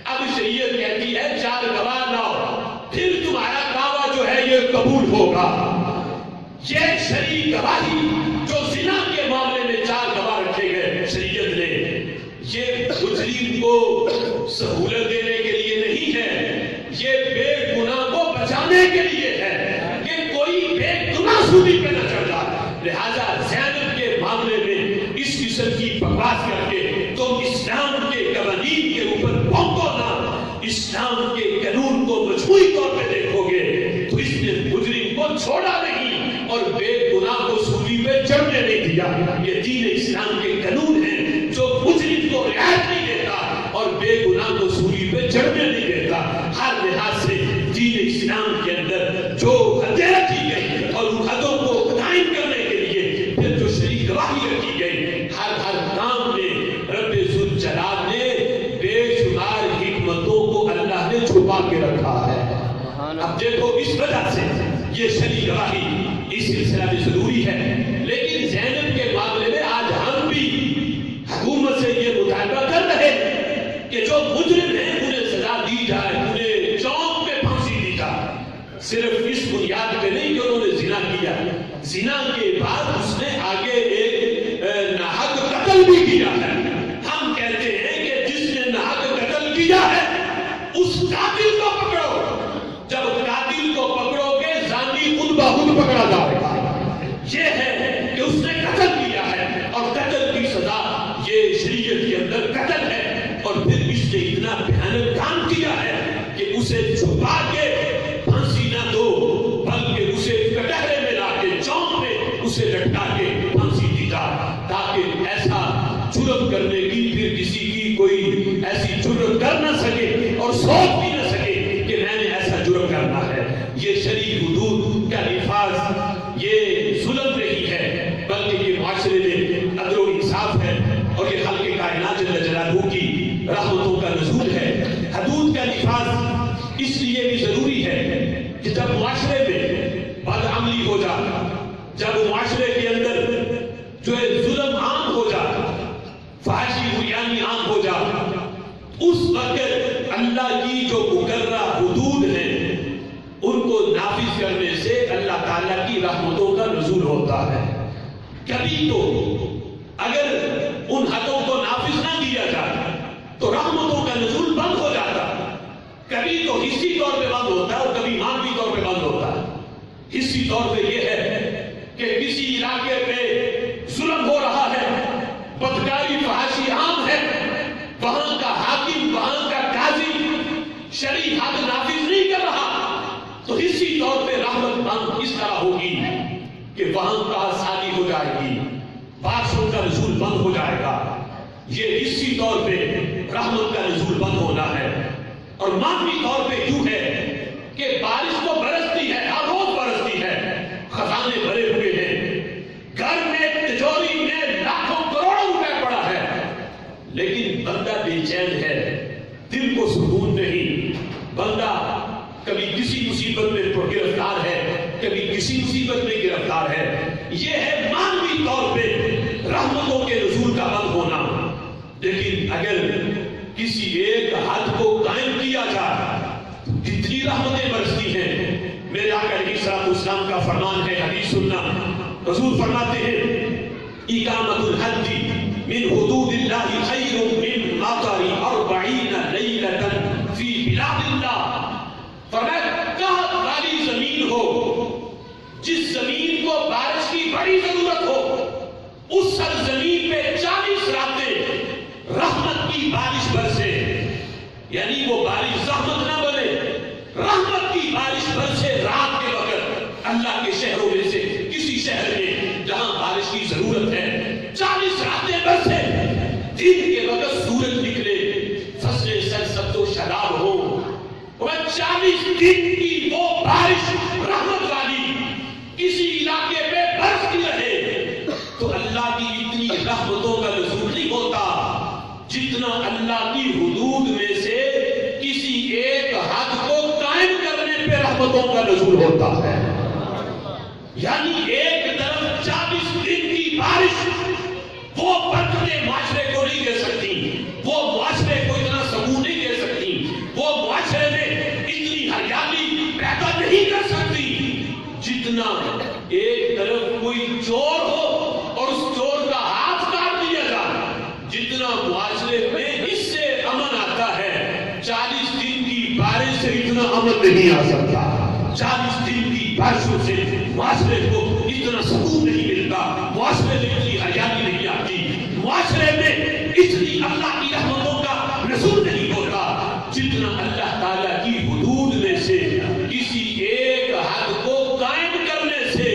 اب شریعت کہتی ہے 4 گواہ لاؤ پھر تمہارا دعویٰ جو ہے یہ قبول ہوگا. یہ شرعی گواہی جو زنا کے معاملے میں 4 گواہ رکھے گئے شریعت نے, یہ مجرم کو سہولت دینے کے لیے نہیں ہے, یہ بے گناہ کو بچانے کے لیے ہے کہ کوئی بے گناہ سولی پہ نہ چڑھ جائے. لہذا زینب کے معاملے میں اس قسم کی بکواس کر کے تم اسلام کے قوانین کے اوپر پھونکو نہ, اسلام کے قانون کو مجموعی طور پہ دیکھو گے تو اس نے مجرم کو چھوڑا نہیں اور بے گناہ کو سولی پہ چڑھنے نہیں دیا. یہ دین اسلام کے قانون ہیں جو مجرم کو رعایت نہیں دیتا اور بے گناہ کو سولی پہ چڑھنے نہیں دیتا. ہر لحاظ سے دین اسلام کے اندر جو حدیں رکھی گئی اور ان حدوں کو قائم کرنے کے لیے پھر جو شرعی گواہی رکھی گئی, ہر کام میں رب ذوالجلال نے بے شمار حکمتوں کو اللہ نے چھپا کے رکھا ہے. اب دیکھو اس وجہ سے یہ شرعی گواہی اس سلسلہ میں ضروری ہے. لیکن زینب کے معاملے میں آج ہم بھی حکومت سے یہ مطالبہ کر رہے ہیں کہ جو مجرم ہیں انہیں سزا دی جائے, انہیں چوک پہ پھانسی دی جائے. صرف اس بنیاد پہ نہیں کہ انہوں نے زنا کیا, زنا کے بعد اس نے آگے ایک ناحق قتل بھی کیا ہے. ہم کہتے ہیں کہ جس نے ناحق قتل کیا ہے اس قاتل کو پکڑو, جب قاتل کو پکڑو گے زانی خود بخود پکڑا جائے گا. یہ ہے کہ اس نے قتل کیا ہے اور قتل کی سزا یہ شریعت کے اندر قتل ہے, اور پھر اس نے اتنا بھیانک کام کیا ہے کہ اسے چھپا کے پھانسی نہ دو بلکہ اسے کٹہرے میں لا کے چوک میں اسے لٹکا کے پھانسی دی جائے تاکہ ایسا جرم کرنے کی پھر کسی کی کوئی ایسی جرم کر نہ سکے اور سوچ بھی نہ سکے کہ میں نے ایسا جرم کرنا ہے. یہ شرعی حدود کا نفاذ یہ ظلم نہیں ہے بلکہ یہ معاشرے میں عدل و انصاف ہے اور یہ خالق کائنات جل جلالہ کی رحمتوں کا نزول ہے. حدود کا نفاذ اس لیے بھی ضروری ہے کہ جب معاشرے میں بدعملی ہو جائے, جب معاشرے کے اندر جو ہے ظلم عام ہو جائے, فحاشی بریانی عام ہو جائے, اس وقت اللہ کی جو مقررہ حدود ہیں ان کو نافذ کرنے سے اللہ تعالیٰ کی رحمتوں کا نزول ہوتا ہے. کبھی تو اگر ان حدوں کو نافذ نہ کیا جائے تو رحمتوں کا نزول بند ہو جاتا. کبھی تو حصی طور پہ بند ہوتا ہے اور کبھی مانوی طور پہ بند ہوتا ہے. حصی طور پہ یہ ہے کہ کسی علاقے پہ ظلم ہو رہا ہے, بدکاری فحاشی عام ہے, وہاں کا حاکم وہاں کا قاضی شرعی حد نافذ نہیں کر رہا تو حصی طور پہ رحمت بند اس طرح ہوگی کہ وہاں کا آسانی ہو جائے گی, بارشوں کا نزول بند ہو جائے گا. یہ حصی طور پہ رحمت کا نزول بند ہونا ہے. اور مانوی طور پہ یوں ہے کہ بارش تو برستی ہے, ہر روز برستی ہے, خزانے بھرے ہوئے ہیں, گھر میں تجوری میں لاکھوں کروڑوں روپے پڑا ہے, لیکن بندہ بے چین ہے, دل کو سکون نہیں. بندہ کبھی کسی مصیبت میں گرفتار ہے, کبھی کسی مصیبت میں گرفتار ہے. یہ ہے مانوی طور پہ رحمتوں کے نزول کا بند ہونا. لیکن اگر کسی ایک حد کو قائم کیا جائے رحمتیں برستی ہیں۔ میرے آقا علیہ الصلوۃ والسلام کا فرمان ہے، حدیث سننا، حضور فرماتے ہیں اقامت الحج من حدود اللہ خیر من مطر 40 لیلۃ فی بلاد اللہ۔ فرمایا قحط والی زمین ہو، جس زمین کو بارش کی بڑی ضرورت ہو، اس سرزمین پہ 40 راتیں رحمت کی بارش برسے، یعنی وہ بارش زحمت نہ بنے، رحمت کی بارش برسے رات کے وقت اللہ کے شہروں میں سے کسی شہر میں جہاں بارش کی ضرورت ہے، 40 راتیں برسے، دن کے وقت سورج نکلے، فصلیں سرسبز و شاداب ہوں، اور 40 دن کی وہ بارش رحمت والی کسی علاقے پہ برستی رہے، تو اللہ کی اتنی رحمتوں کا نزول نہیں ہوتا جتنا اللہ کی حدود میں سے کسی ایک حد کو قائم کرنے پہ رحمتوں کا نزول ہوتا ہے۔ یعنی ایک طرف 40 دن کی بارش وہ برکتیں معاشرے کو نہیں دے سکتی، وہ معاشرے کو اتنا سکون نہیں دے سکتی، وہ معاشرے میں اتنی ہریالی پیدا نہیں کر سکتی جتنا ایک طرف کوئی چور ہو اور اس چور کا ہاتھ کاٹ دیا جائے، جتنا معاشرے میں اس سے امن آتا ہے 40 دن کی بارش سے اتنا امن نہیں آ سکتا۔ 40 دن کی بارشوں سے معاشرے کو اتنا سکون نہیں ملتا، معاشرے میں اتنی حیاتی نہیں آتی، معاشرے میں اتنی اللہ کی رحمتوں کا نزول نہیں ہوتا جتنا اللہ تعالیٰ کی حدود میں سے کسی ایک حد کو قائم کرنے سے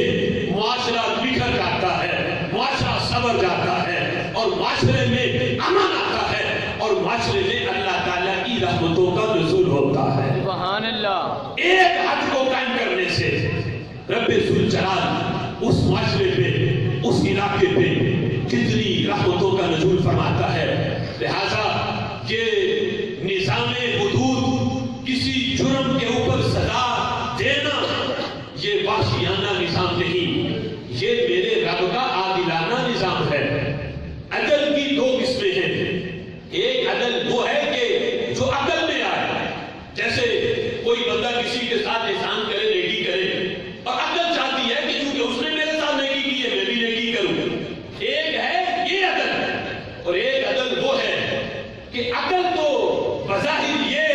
معاشرہ بکھر جاتا ہے، معاشرہ سنور جاتا ہے، اور معاشرے میں امن آتا ہے، اور معاشرے میں اللہ تعالیٰ کی رحمتوں کا نزول ہوتا ہے۔ سبحان اللہ۔ ایک حد کو قائم کرنے سے رب ذوالجلال اس معاشرے پہ، اس علاقے پہ کتنی رحمتوں کا نزول فرماتا ہے۔ لہذا یہ نظام حدود، کسی جرم کے اوپر سزا دینا، یہ وحشیانہ نظام نہیں، یہ میرے رب کا عادلانہ نظام ہے۔ عدل کی دو قسمیں ہیں، ایک عدل وہ ہے کہ جو عقل میں آئے، جیسے کوئی بندہ کسی کے ساتھ احسان کرے، نیکی کرے، اور عقل چاہتی ہے کہ چونکہ اس نے میرے ساتھ نیکی کی ہے میں بھی نیکی کروں۔ ایک ہے یہ عدل، اور ایک عدل وہ ہے کہ عقل تو بظاہر یہ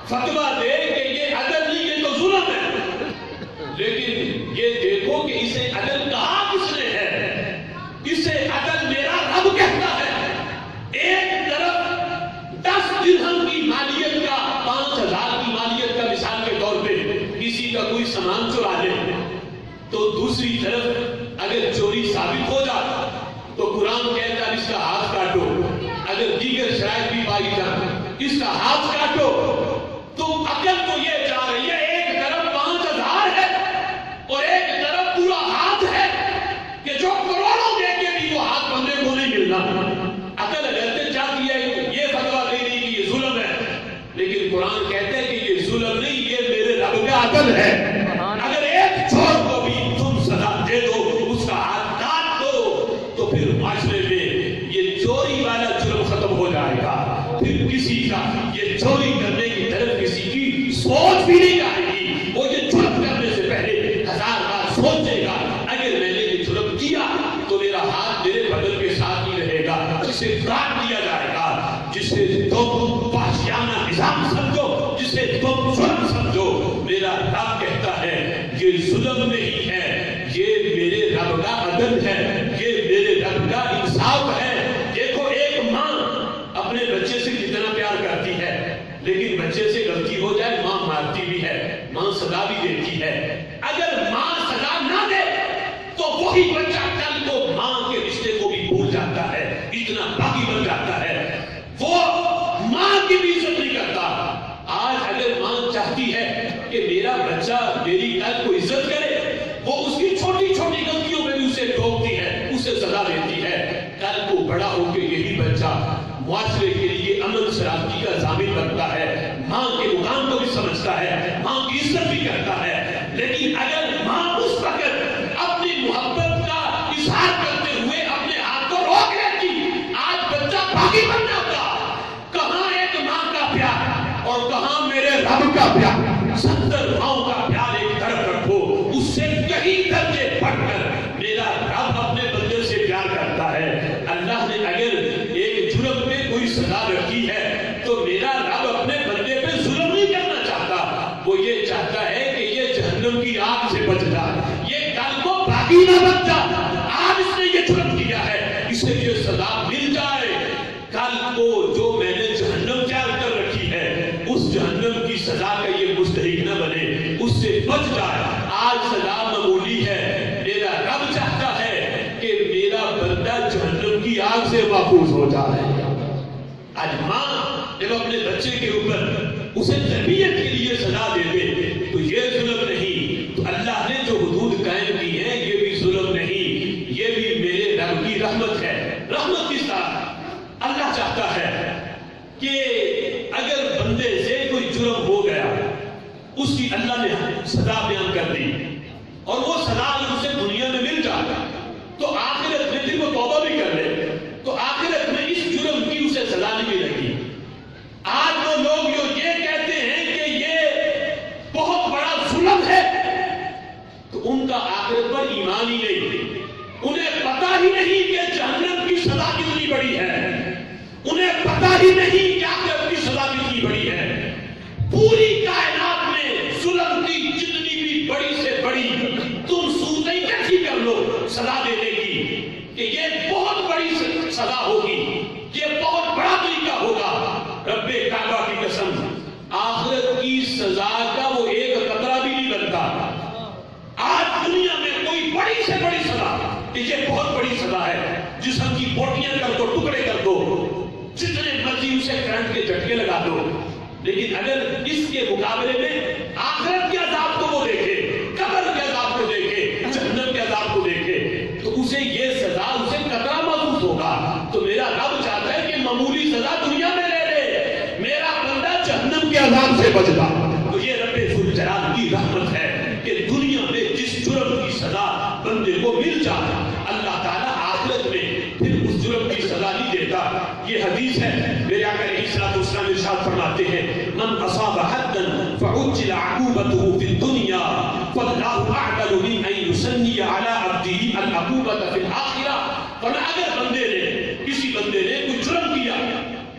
فتویٰ دے کہ یہ عدل نہیں، یہ تو ظلم ہے، لیکن یہ دیکھو کہ اسے عدل کہا کس نے ہے، اسے عدل میرا رب کہتا ہے۔ ایک طرف 10 درہم کی مالیت کا، 5000 کی مالیت کا مثال کے طور پہ کسی کا کوئی سامان چرا لے، تو دوسری طرف اگر چوری ثابت ہو جائے تو قرآن کہتا ہے اس کا ہاتھ کاٹو، اگر دیگر شرائط بھی پائی جائے اس کا ہاتھ کاٹو۔ تو عقل تو یہ چاہ رہی ہے، ایک طرف 5000 ہے اور ایک طرف پورا ہاتھ ہے کہ جو کروڑوں دے کے بھی وہ ہاتھ بندے کو نہیں ملنا۔ عقل اگر چاہتی ہے یہ فتویٰ دے رہی کہ یہ ظلم ہے، لیکن قرآن کہتا ہے کہ یہ ظلم نہیں، یہ میرے رب کا عدل ہے۔ اگر ایک چور کو بھی تم سزا دے دو، اس کا ہاتھ کاٹ دو، تو پھر معاشرے میں یہ چوری والا جرم ختم ہو جائے گا، پھر کسی کا یہ چوری کرنے کی طرف کسی کی سوچ بھی نہیں آئے گی، وہ یہ جرم کرنے سے پہلے 1000 بار سوچے گا اگر میں نے یہ جرم کیا تو میرا ہاتھ میرے بدن کے ساتھ ہی رہے گا، اسے کاٹ دیا جائے گا۔ جسے تم وحشیانہ نظام سمجھو، جسے تم ظلم سمجھو، میرا رب کہتا ہے یہ ظلم نہیں ہے، یہ میرے رب کا عدل ہے، یہ میرے رب کا انصاف ہے۔ دیکھو ایک ماں اپنے بچے سے کتنا پیار کرتی ہے، لیکن بچے سے غلطی ہو جائے ماں مارتی بھی ہے، ماں سزا بھی دیتی ہے۔ اگر ماں سزا نہ دے تو وہی بچہ کل کو ماں کے رشتے کو بھی بھول جاتا ہے، اتنا باغی بن جاتا ہے، وہ ماں کی بھی عزت نہیں کرتا۔ آج اگر ماں چاہتی ہے کہ میرا بچہ میری کل کو عزت کرے، وہ اس کی چھوٹی چھوٹی غلطیوں میں بھی اسے ٹوکتی ہے، اسے سزا دیتی ہے، کل کو بڑا ہو کے یہی بچہ معاشرے کے لیے امن سلامتی کا ضامن بنتا ہے، ماں کے مقام کو بھی سمجھتا ہے، ماں کی عزت بھی کرتا ہے۔ لیکن اگر ماں اس وقت اپنی محبت کا اظہار کرتے ہوئے اپنے ہاتھ کو روک لیتی، آج بچہ باغی بن جاتا۔ کہاں ایک ماں کا پیار اور کہاں میرے رب کا پیار؟ کہیں درجے بڑھ کر میرا رب اپنے بندے سے پیار کرتا ہے۔ اللہ نے اگر ایک جرم پہ کوئی سزا رکھی ہے تو میرا رب اپنے بندے پہ ظلم نہیں کرنا چاہتا، وہ یہ چاہتا ہے کہ یہ جہنم کی آگ سے بچ جائے، یہ کل کو باقی نہ بچ جائے۔ آج اس نے یہ جرم کیا ہے، اسے یہ سزا مل جائے، کل کو جو میں نے جہنم تیار کر رکھی ہے اس جہنم کی سزا کا یہ مستحق نہ بنے، اس سے بچ جائے۔ آج سزا معمولی ہے، میرا رب چاہتا ہے کہ میرا بندہ جہنم کی آگ سے محفوظ ہو جائے۔ آج ماں جب اپنے بچے کے اوپر اسے تربیت کے لیے سزا دے دے تو یہ ظلم نہیں، تو اللہ نے جو حدود قائم کی ہیں یہ بھی ظلم نہیں، یہ بھی میرے رب کی رحمت ہے۔ رحمت کی ساتھ اللہ چاہتا ہے کہ اگر بندے سے کوئی جرم ہو گیا، اس کی اللہ نے سزا بیان کر دی اور وہ سزا اگر اسے دنیا میں مل جائے تو آخرت میں پھر وہ توبہ بھی کر لے تو آخرت میں اس جرم کی اسے سزا نہیں ملے گی۔ آج وہ لوگ جو یہ کہتے ہیں کہ یہ بہت بڑا ظلم ہے تو ان کا آخرت پر ایمان ہی نہیں، انہیں پتہ ہی نہیں کہ جہنم کی سزا کتنی بڑی ہے، انہیں پتہ ہی نہیں کہ آخرت کی سزا کتنی بڑی ہے۔ پوری کائنات میں ظلم کی جتنی بھی بڑی سے بڑی تم صورتیں کیسی کر لو سزا دینے کی کہ یہ بہت بڑی سزا ہوگی، یہ بہت بڑا طریقہ ہوگا۔ رب کعبہ کی قسم، آخرت کی سزا کا وہ ایک قطرہ بھی نہیں بنتا۔ آج دنیا میں کوئی بڑی سے بڑی سزا کہ یہ بہت بڑی سزا ہے، جسم کی بوٹیاں کر دو، ٹکڑے کر دو، جتنے مرضی اسے کرنٹ کے جھٹکے لگا دو، لیکن اگر اس کے مقابلے میں آخرت کے عذاب کو وہ دیکھے، قبر کے عذاب کو دیکھے، جہنم کے عذاب کو دیکھے تو اسے یہ سزا اسے قطرہ محسوس ہوگا۔ تو میرا رب چاہتا ہے کہ معمولی سزا دنیا میں لے لے، میرا بندہ جہنم کے عذاب سے بچتا۔ تو یہ رب ذوالجلال کی رحمت ہے کہ دنیا میں جس جرم کی سزا بندے کو مل جائے اللہ تعالیٰ آخرت میں پھر اس جرم کی سزا نہیں دیتا۔ یہ حدیث ہے، میرے آقا علیہ الصلوۃ والسلام ارشاد فرماتے ہیں من اصاب حدا فعجل عقوبته في الدنيا فالله اعدل من ان يسني على عبده العقوبة في الآخرة۔ فرمایا اگر بندے نے کسی بندے نے کوئی جرم کیا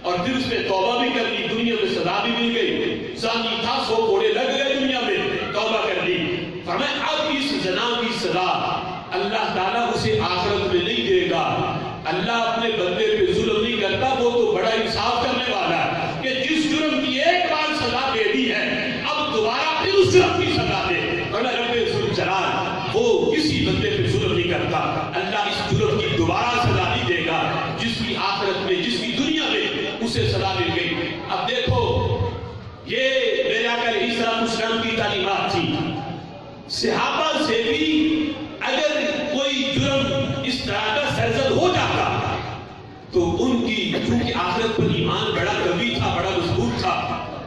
اور پھر اس نے توبہ بھی کر لی، دنیا میں سزا بھی مل گئی، زانی تھا 100 کوڑے لگ گئے دنیا میں، توبہ کر لی، فرمایا اب اس زنا کی سزا اللہ تعالیٰ اسے آخرت میں نہیں دے گا۔ اللہ اپنے بندے پہ ظلم نہیں کرتا، وہ تو بڑا انصاف کرنے والا ہے کہ جس جرم کی ایک بار سزا دے دی ہے اب دوبارہ پھر اس جرم کی سزا دے۔ فرمایا رب ذوالجلال وہ کسی بندے پہ ظلم نہیں کرتا، اللہ اس جرم کی دوبارہ سزا نہیں دے گا جس کی آخرت میں، جس کی دنیا میں اسے سزا مل گئی۔ اب دیکھو یہ میرے آقا علیہ الصلوۃ والسلام کی تعلیمات تھی، صحابہ سے بھی اگر کوئی جرم اس طرح کا سرزد ہو جاتا تو ان کی چونکہ آخرت پر ایمان بڑا قوی تھا، بڑا مضبوط تھا،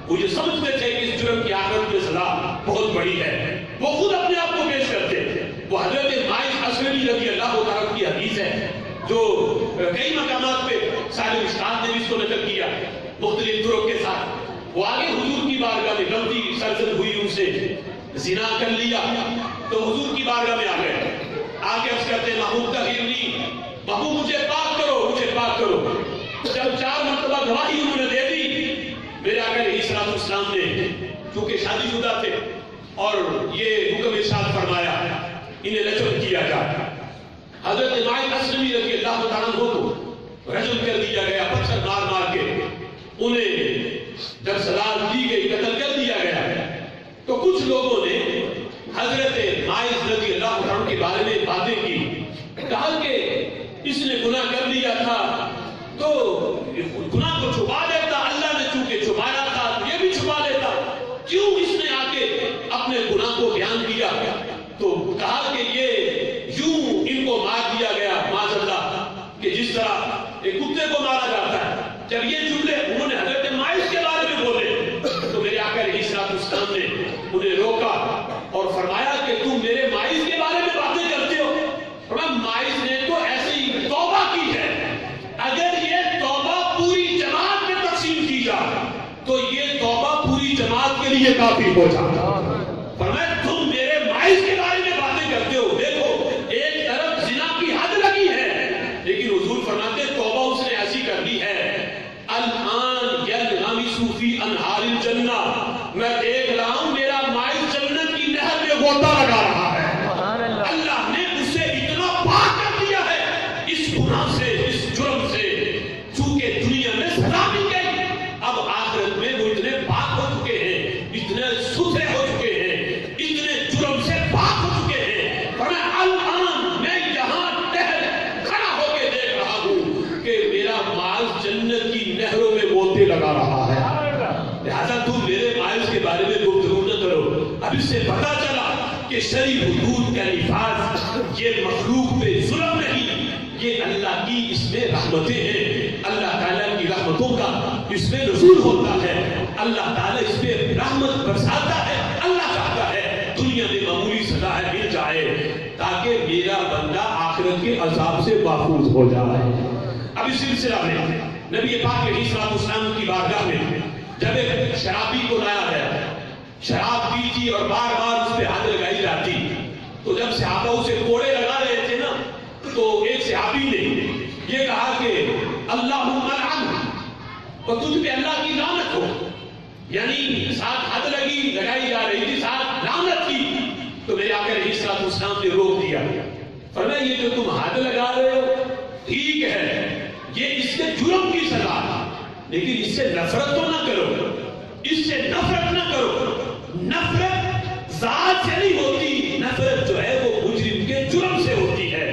وہ یہ سمجھتے تھے کہ اس جرم کی آخرت میں سزا بہت بڑی ہے، وہ خود اپنے آپ کو پیش کرتے تھے۔ وہ حضرت مائز اسلمی رضی اللہ تعالیٰ کی حدیث ہے جو کئی مقامات پہ صاحب مشکات نے بھی اس کو نقل کیا مختلف طرق کے ساتھ۔ وہ آگے حضور کی بارگاہ میں غلطی سرزد ہوئی، ان سے زنا کر لیا تو حضور کی بارگاہ میں آ گئے، آگے عرض کرتے ہیں محبوب طہرنی، محبوب مجھے پاک کرو، مجھے پاک کرو۔ جب 4 مرتبہ گواہی انہوں نے دے دی، میرے آقا علیہ الصلوۃ والسلام نے چونکہ شادی شدہ تھے اور یہ حکم ارشاد فرمایا انہیں رجم کیا جائے۔ حضرت مائز اسلمی رضی اللہ تعالیٰ عنہ کو رجم کر دیا گیا، پتھر مار مار کے انہیں جب سزا دی گئی، قتل کر دیا گیا تو کچھ لوگوں نے حضرت مائز رضی اللہ عنہ کے بارے میں باتیں کی، کہا کہ اس نے گناہ کر لیا تھا تو گناہ کو چھپا دیتا، اللہ نے چونکہ چھپایا تھا تو یہ بھی چھپا دیتا، کیوں اس نے آ کے اپنے گناہ کو بیان کیا؟ تو کہا کہ یہ یوں ان کو مار دیا گیا معاذ اللہ کہ جس طرح ایک کتے کو مارا جاتا ہے۔ جب یہ جملے انہوں نے حضرت مائز کے بارے میں بولے تو میرے آقا علیہ الصلوۃ والسلام نے انہیں روکا اور فرمایا کہ تم میرے مائز کے بارے میں باتیں کرتے ہو؟ فرمایا مائز نے تو ایسے ہی توبہ کی ہے، اگر یہ توبہ پوری جماعت میں تقسیم کی جائے تو یہ توبہ پوری جماعت کے لیے کافی ہو جاتا۔ فرمایا تم میرے مائز کے بارے میں باتیں اس سے پتا چلا کہ شرعی حدود کا نفاذ یہ مخلوق پہ ظلم نہیں، یہ اللہ کی اس میں رحمتیں ہیں، اللہ تعالیٰ کی رحمتوں کا اس میں نزول ہوتا ہے، اللہ تعالیٰ اس پہ رحمت برساتا ہے۔ اللہ چاہتا ہے دنیا میں معمولی سزا ہے مل جائے تاکہ میرا بندہ آخرت کے عذاب سے محفوظ ہو جائے۔ اب اس سلسلہ میں نبی پاک علیہ الصلوۃ والسلام کی بارگاہ میں جب ایک شرابی کو لایا گیا، شراب پی تھی اور بار بار اس پہ حد لگائی جاتی، تو جب صحابہ اسے کوڑے لگا رہے تھے نا، تو ایک صحابی نے یہ کہا کہ اللہم لعنہ، اور تجھ پہ اللہ کی لعنت ہو، یعنی ساتھ حد لگائی جا رہی تھی، ساتھ لعنت کی۔ تو میرے آقا علیہ الصلوۃ والسلام نے روک دیا، فرمایا یہ جو تم حد لگا رہے ہو ٹھیک ہے، یہ اس سے جرم کی سزا ہے، لیکن اس سے نفرت تو نہ کرو، اس سے نفرت نہ کرو۔ نفرت ذات سے نہیں ہوتی، نفرت جو ہے وہ مجرم کے جرم سے ہوتی ہے،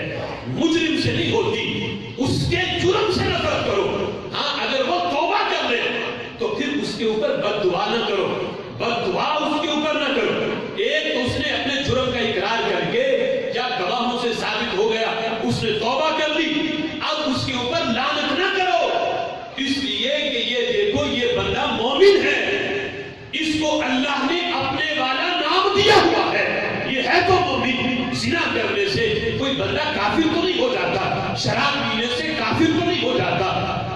مجرم سے نہیں ہوتی، اس کے جرم سے نفرت کرو۔ ہاں اگر وہ توبہ کر لے تو پھر اس کے اوپر بد دعا نہ کرو، بد دعا اس کے اوپر نہ کرو۔ ایک تو اس نے اپنے جرم کا اقرار کر کے یا گواہوں سے ثابت ہو گیا اس نے توبہ کر لی، اب اس کے اوپر لعنت نہ کرو، اس لیے کہ یہ دیکھو یہ بندہ مومن ہے، اس کو اللہ نے اپنے والا نام دیا ہوا ہے، یہ ہے تو مومن۔ زنا کرنے سے کوئی بندہ کافر تو نہیں ہو جاتا، شراب پینے سے کافر تو نہیں ہو جاتا،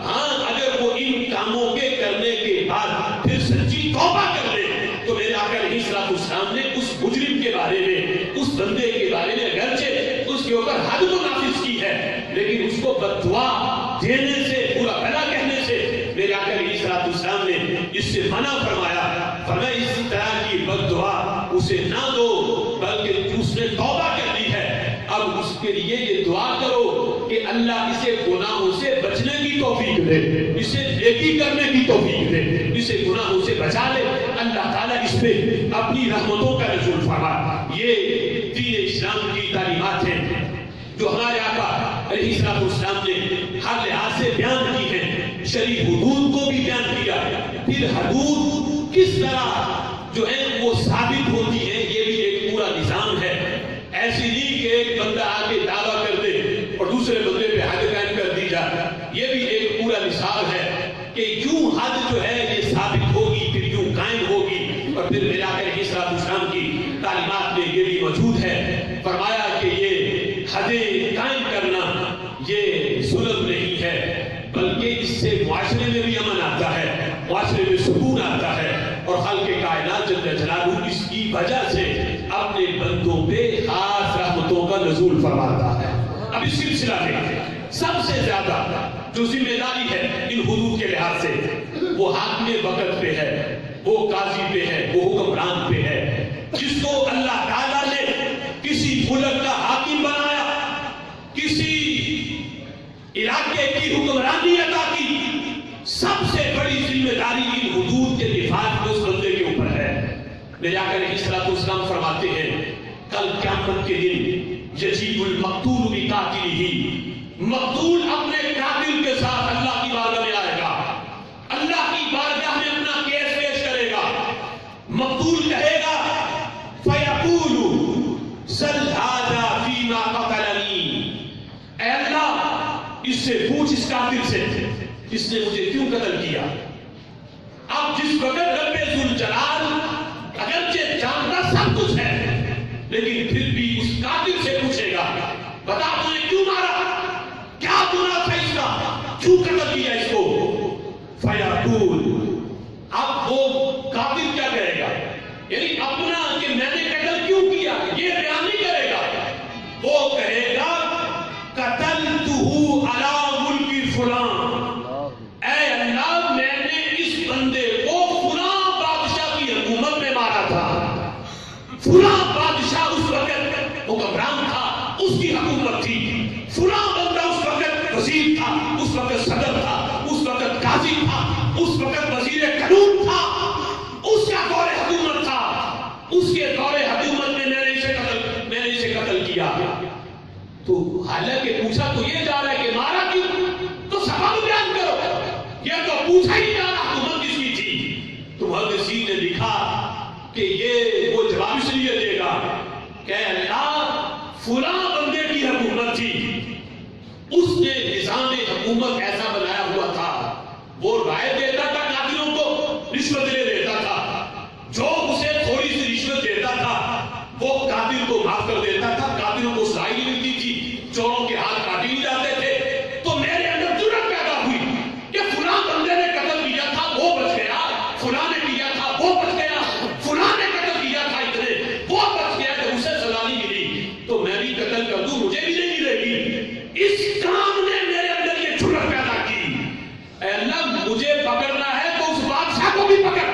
ہاں اگر وہ ان کاموں کے کرنے کے بعد پھر سچی توبہ کر لے تو میرے آقا علیہ الصلوۃ والسلام نے اس مجرم کے بارے میں، اس بندے کے بارے میں اگرچہ اس کے اوپر حد تو نافذ کی ہے، لیکن اس کو بد دعا دینے سے، برا بھلا کہنے سے میرے آقا علیہ الصلوۃ والسلام نے اس سے منع فرمایا۔ فرمایا اسی طرح کی بد دعا اسے نہ دو، بلکہ اس نے توبہ کر لی ہے، اب اس کے لیے یہ دعا کرو کہ اللہ اسے گناہوں سے بچنے کی توفیق دے، اسے نیکی کرنے کی توفیق دے، اسے گناہوں سے بچا لے، اللہ تعالیٰ اس پہ اپنی رحمتوں کا نزول فرمائے۔ یہ دین اسلام کی تعلیمات ہیں جو ہمارے آقا علیہ الصلوۃ والسلام نے ہر لحاظ سے بیان کی ہے، شرعی حدود کو بھی بیان کیا، پھر حدود کس طرح جو ہے وہ ثابت ہوتی ہے یہ بھی ایک پورا نظام ہے۔ ایسی نہیں کہ ایک بندہ آ کے دعویٰ کر دے اور دوسرے بندے پہ حد قائم کر دی جائے، یہ بھی ایک پورا نصاب ہے کہ یوں حد جو ہے یہ ثابت ہوگی، پھر یوں قائم ہوگی، اور پھر میرے آقا علیہ الصلوۃ والسلام کی تعلیمات میں یہ بھی موجود ہے، فرمایا کہ یہ حدیں قائم کرنا یہ ظلم نہیں ہے، بلکہ اس سے معاشرے میں بھی امن آتا ہے، معاشرے میں سکون آتا ہے، اور خالق کائنات جل جلالہ اس کی وجہ سے اپنے بندوں پہ خاص رحمتوں کا نزول فرماتا ہے۔ اب اس سلسلہ میں سب سے زیادہ جو ذمہ داری ہے ان حدود کے لحاظ سے وہ حاکم وقت پہ ہے، وہ قاضی پہ ہے، وہ حکمران پہ ہے، جس کو اللہ تعالیٰ نے کسی ملک کا حاکم بنایا، کسی علاقے کی حکمرانی عطا کی، سب سے بڑی ذمہ داری ان حدود کے نفاذ میں اس بندے کے اوپر ہے۔ میرے آقا علیہ الصلوۃ والسلام فرماتے ہیں کل قیامت کے دن یجیء المقتول بقاتلہ، مقتول اپنے قاتل کے ساتھ اللہ کی بارگاہ میں آئے گا، اللہ کی بارگاہ میں اپنا کیس پیش کرے گا، مقتول کہے گا فیقول سل ھذا فیما قتلنی، اے اللہ اس سے پوچھ اس قاتل سے اس نے مجھے کیوں قتل کیا۔ اب جس وقت رب ذوالجلال اگرچہ جانتا سب کچھ ہے لیکن پھر بھی اس قاتل سے پوچھے گا بتا تو نے کیوں مارا، کیا گناہ تھا اس کا، کیوں قتل کیا اس کو۔ فیقول، اب وہ قاتل کیا کہے گا، یعنی اپنا کہ میں نے قتل کیوں کیا یہ بیان نہیں کرے گا، وہ کہے گا قتلتہ علی ملک فلاں، اے اللہ میں نے اس بندے کو فلاں بادشاہ کی حکومت میں مارا تھا، فلاں بادشاہ اس وقت حکمران تھا، اس کی حکومت تھی، فلاں بندہ اس وقت وزیر تھا، اس وقت صدر تھا، اس وقت قاضی تھا، اس وقت وزیر قانون تھا، اس کا دور حکومت تھا، اس کے دور حکومت میں میں نے اسے قتل کیا۔ تو حالانکہ پوچھا تو یہ جا رہا ہے کہ مارا کیوں، تو سبب بیان کرو، یہ تو پوچھا ہی جا رہا حکومت کس کی تھی۔ تو محدثین نے لکھا کہ یہ وہ جواب اس کہ اللہ فلاں بندے کی حکومت تھی، اس نے نظام حکومت ایسا بنایا ہوا تھا، وہ رائے دیتا تھا قاتلوں کو، رشوت لے لیتا تھا، جو اسے تھوڑی سی رشوت دیتا تھا وہ قاتل کو معاف کر دیتا تھا، قاتلوں کو سزا نہیں ملتی تھی، چوروں کے ہاتھ کاٹے نہیں جاتے تھے۔ تو میرے اندر جرأت پیدا ہوئی کہ فلاں بندے نے قتل کیا تھا وہ بچ گیا، فلاں نے کیا تھا وہ بچ گیا، فلاں نے قتل کیا تھا اتنے وہ بچ گیا، جب اسے سزا نہیں ملی تو میں بھی قتل کر دوں، مجھے بھی نہیں ملے گی۔ اس کام نے میرے اندر یہ جرأت پیدا کی، اے اللہ مجھے پکڑنا ہے تو اس بادشاہ کو بھی پکڑ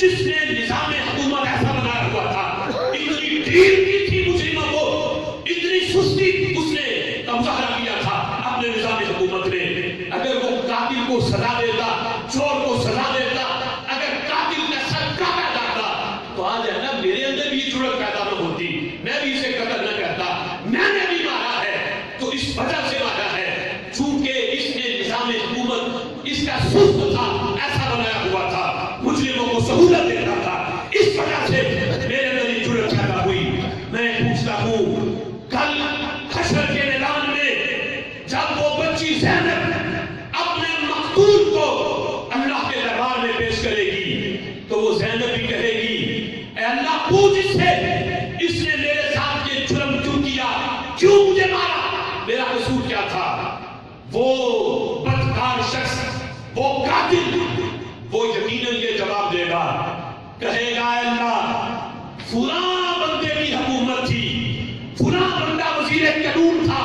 جس نے نظام حکومت ایسا بنایا ہوا تھا۔ اتنی ڈھیل کی تھی مجرموں کو، اتنی سستی اس نے مظاہرہ کیا تھا اپنے نظام حکومت نے۔ اگر وہ قاتل کو سزا دیتا، چور کو سزا دیتا، اگر قاتل کا سر کاٹا جاتا تو آج اللہ میرے اندر بھی جرأت پیدا نہ ہوتی، میں بھی اسے قتل نہ کرتا۔ میں نے بھی مارا ہے تو اس وجہ سے مارا ہے چونکہ اس نے نظام حکومت اس کا سست تھا، ایسا بنایا ہوا تھا، مجرموں کو سہولت دیتا تھا، اس وجہ سے میرے اندر یہ جرأت پیدا ہوئی۔ میں پوچھتا ہوں کل حشر کے میدان میں جب وہ بچی زینب اپنے مقتول کو اللہ کے دربار میں پیش کرے گی تو وہ زینب بھی کہے گی اے اللہ پوچھ اس سے، اس نے میرے ساتھ یہ جرم کیوں کیا، کیوں مجھے مارا، میرا قصور کیا تھا؟ وہ بدکار شخص، وہ قاتل، وہ یقیناً یہ جواب دے گا، کہے گا اے اللہ فلاں بندے کی حکومت تھی، فلاں بندہ وزیر قانون تھا،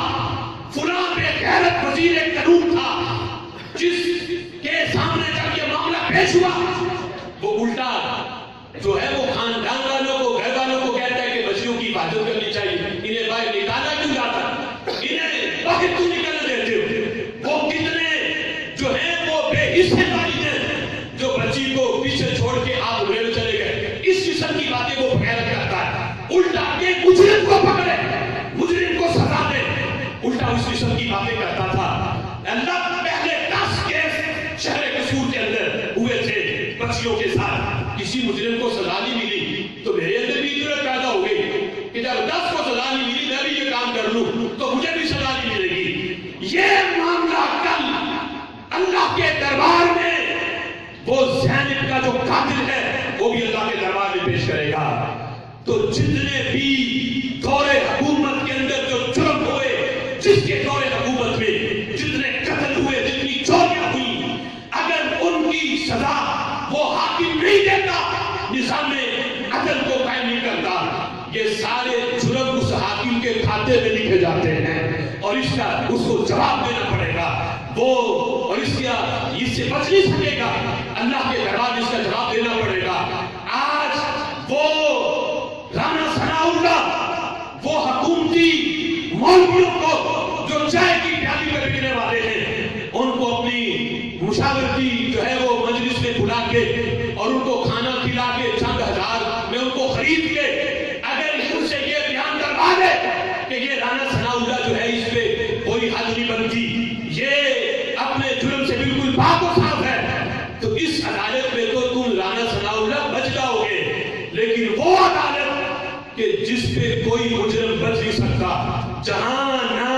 فلاں بے غیرت وزیر قانون تھا، جس کے سامنے جب یہ معاملہ پیش ہوا وہ الٹا جو ہے وہ خاندان والوں کو، گھر والوں کو کہتا ہے کہ بچیوں کی حفاظت کرنی چاہیے، انہیں باہر نکالا کیوں جاتا، انہیں باہر کیوں نکلنے دیتے ہو؟ وہ کتنے جو ہیں وہ بے حصے والد ہیں جو بچی کو پیچھے چھوڑ کے آپ ریل چلے گئے، اس قسم کی باتیں وہ غیرت کرتا ہے، الٹا کہ مجرم کو پکڑے، مجرم کو سزا دے، الٹا اس قسم کی باتیں کرتا تھا۔ اللہ پہلے 10 کیس شہر قصور کے اندر ہوئے تھے بچیوں کے ساتھ، کسی مجرم کو سزا نہیں ملی تو میرے اندر بھی جرأت پیدا ہو گئی کہ جب 10 کو سزا نہیں ملی میں بھی یہ کام کر لوں تو مجھے بھی سزا نہیں ملے گی۔ یہ معاملہ کل اللہ کے دربار میں وہ زینب کا جو قاتل ہے وہ بھی اللہ کے دربار میں پیش کرے گا۔ تو جتنے بھی دور حکومت کے اندر جو جرم ہوئے، جس کے دور حکومت میں جتنے قتل ہوئے، جتنی چوریاں ہوئی، اگر ان کی سزا وہ حاکم نہیں دیتا، نظام عدل کو قائم نہیں کرتا، یہ سارے جرم اس حاکم کے کھاتے میں لکھے جاتے ہیں اور اس کو جواب دینا پڑے گا، وہ اور اس سے بچ نہیں سکے گا، اللہ کے دربار میں اس کا جواب دینا پڑے گا۔ آج وہ رانا ثناءاللہ، وہ حکومتی مولویوں کو جو چائے کی پیالی پہ بکنے والے ہیں، ان کو اپنی مشاورتی جو ہے وہ مجلس میں بلا کے اور ان کو کھانا کھلا کے چند ہزار میں ان کو خرید کے اگر ان سے یہ بیان کروا دے کہ یہ رانا ثناءاللہ جو ہے اس پہ کوئی حد نہیں بنتی، یہ اپنے جرم سے بالکل پاک و صاف ہے، تو اس عدالت میں تو تم رانا ثناءاللہ بچ جاؤ گے، لیکن وہ عدالت کہ جس پہ کوئی مجرم بچ نہیں سکتا، جہاں نہ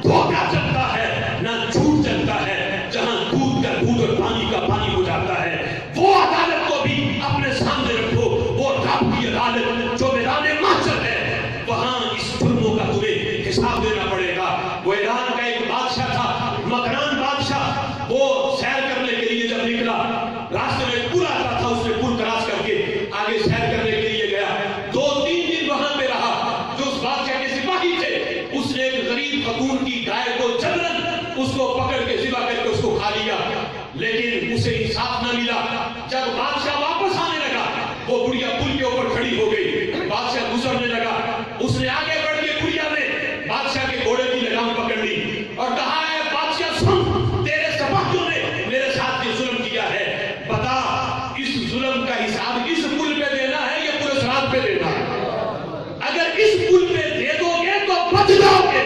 دھوکہ چلتا ہے نہ جھوٹ چلتا ہے، جہاں دودھ کا دودھ اور پانی کا پانی ہو جاتا ہے، وہ عدالت کو بھی اپنے سامنے رکھو، وہ رب کی عدالت جو میدان محشر ہے، وہاں اس جرموں کا تمہیں حساب دینا پڑے گا۔ وہ ایران کا ایک بادشاہ تھا، مکران بادشاہ، وہ سیر کرنے کے لیے جب نکلا، راستے میں ایک پل آتا تھا، اس نے پل کراس کر کے آگے سیر کرنے کے لیے گیا، 2-3 دن وہاں پہ رہا، جو اس بادشاہ کے سپاہی تھے، اس نے ایک غریب خاتون کی گائے کو جبرن اس کو پکڑ کے ذبح کر کے اس کو کھا لیا، لیکن اسے انصاف نہ ملا۔ جب بادشاہ واپس آنے لگا، وہ بڑھیا پل کے اوپر کھڑی ہو گئی، بادشاہ گزرنے لگا، اس نے آگے بڑھ کے بڑھیا نے بادشاہ کے گھوڑے کی لگام پکڑ لی اور کہا ہے بادشاہ سن، تیرے سپاہیوں نے میرے ساتھ یہ ظلم کیا ہے، بتا اس ظلم کا حساب اس پل پہ دینا ہے یا پورے سرات پہ دینا ہے؟ اگر اس پل پہ دے دو گے تو بچ جاؤ گے،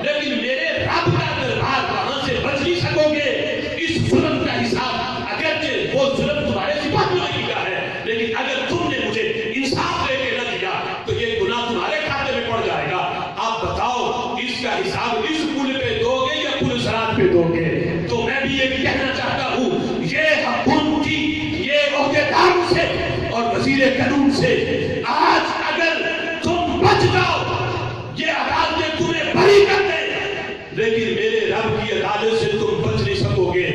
لیکن میرے رب کا دربار وہاں سے بچ نہیں سکو گے، اس ظلم کا حساب اگرچہ وہ ظلم تمہارے سپاہیوں حساب اس پل پہ دو گے یا پل صراط پہ دو گے؟ تو میں بھی یہ کہنا چاہتا ہوں، یہ حکومت کی یہ عہدیداروں سے اور وزیر قانون سے، آج اگر تم بچ جاؤ یہ عدالتیں تمہیں بری کر دیں، لیکن میرے رب کی عدالت سے تم بچ نہیں سکو گے،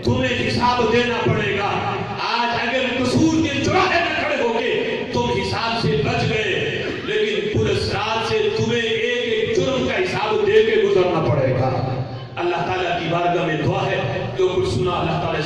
تمہیں حساب دینا پڑے گا۔ آج اگر قصور کے چوراہے میں کھڑے ہو کے تم حساب سے بچ گئے، لیکن پورے صراط سے تمہیں ایک ایک جرم کا حساب دے کے گزرنا پڑے گا۔ اللہ تعالیٰ کی بارگاہ میں دعا ہے، جو کچھ سنا اللہ تعالیٰ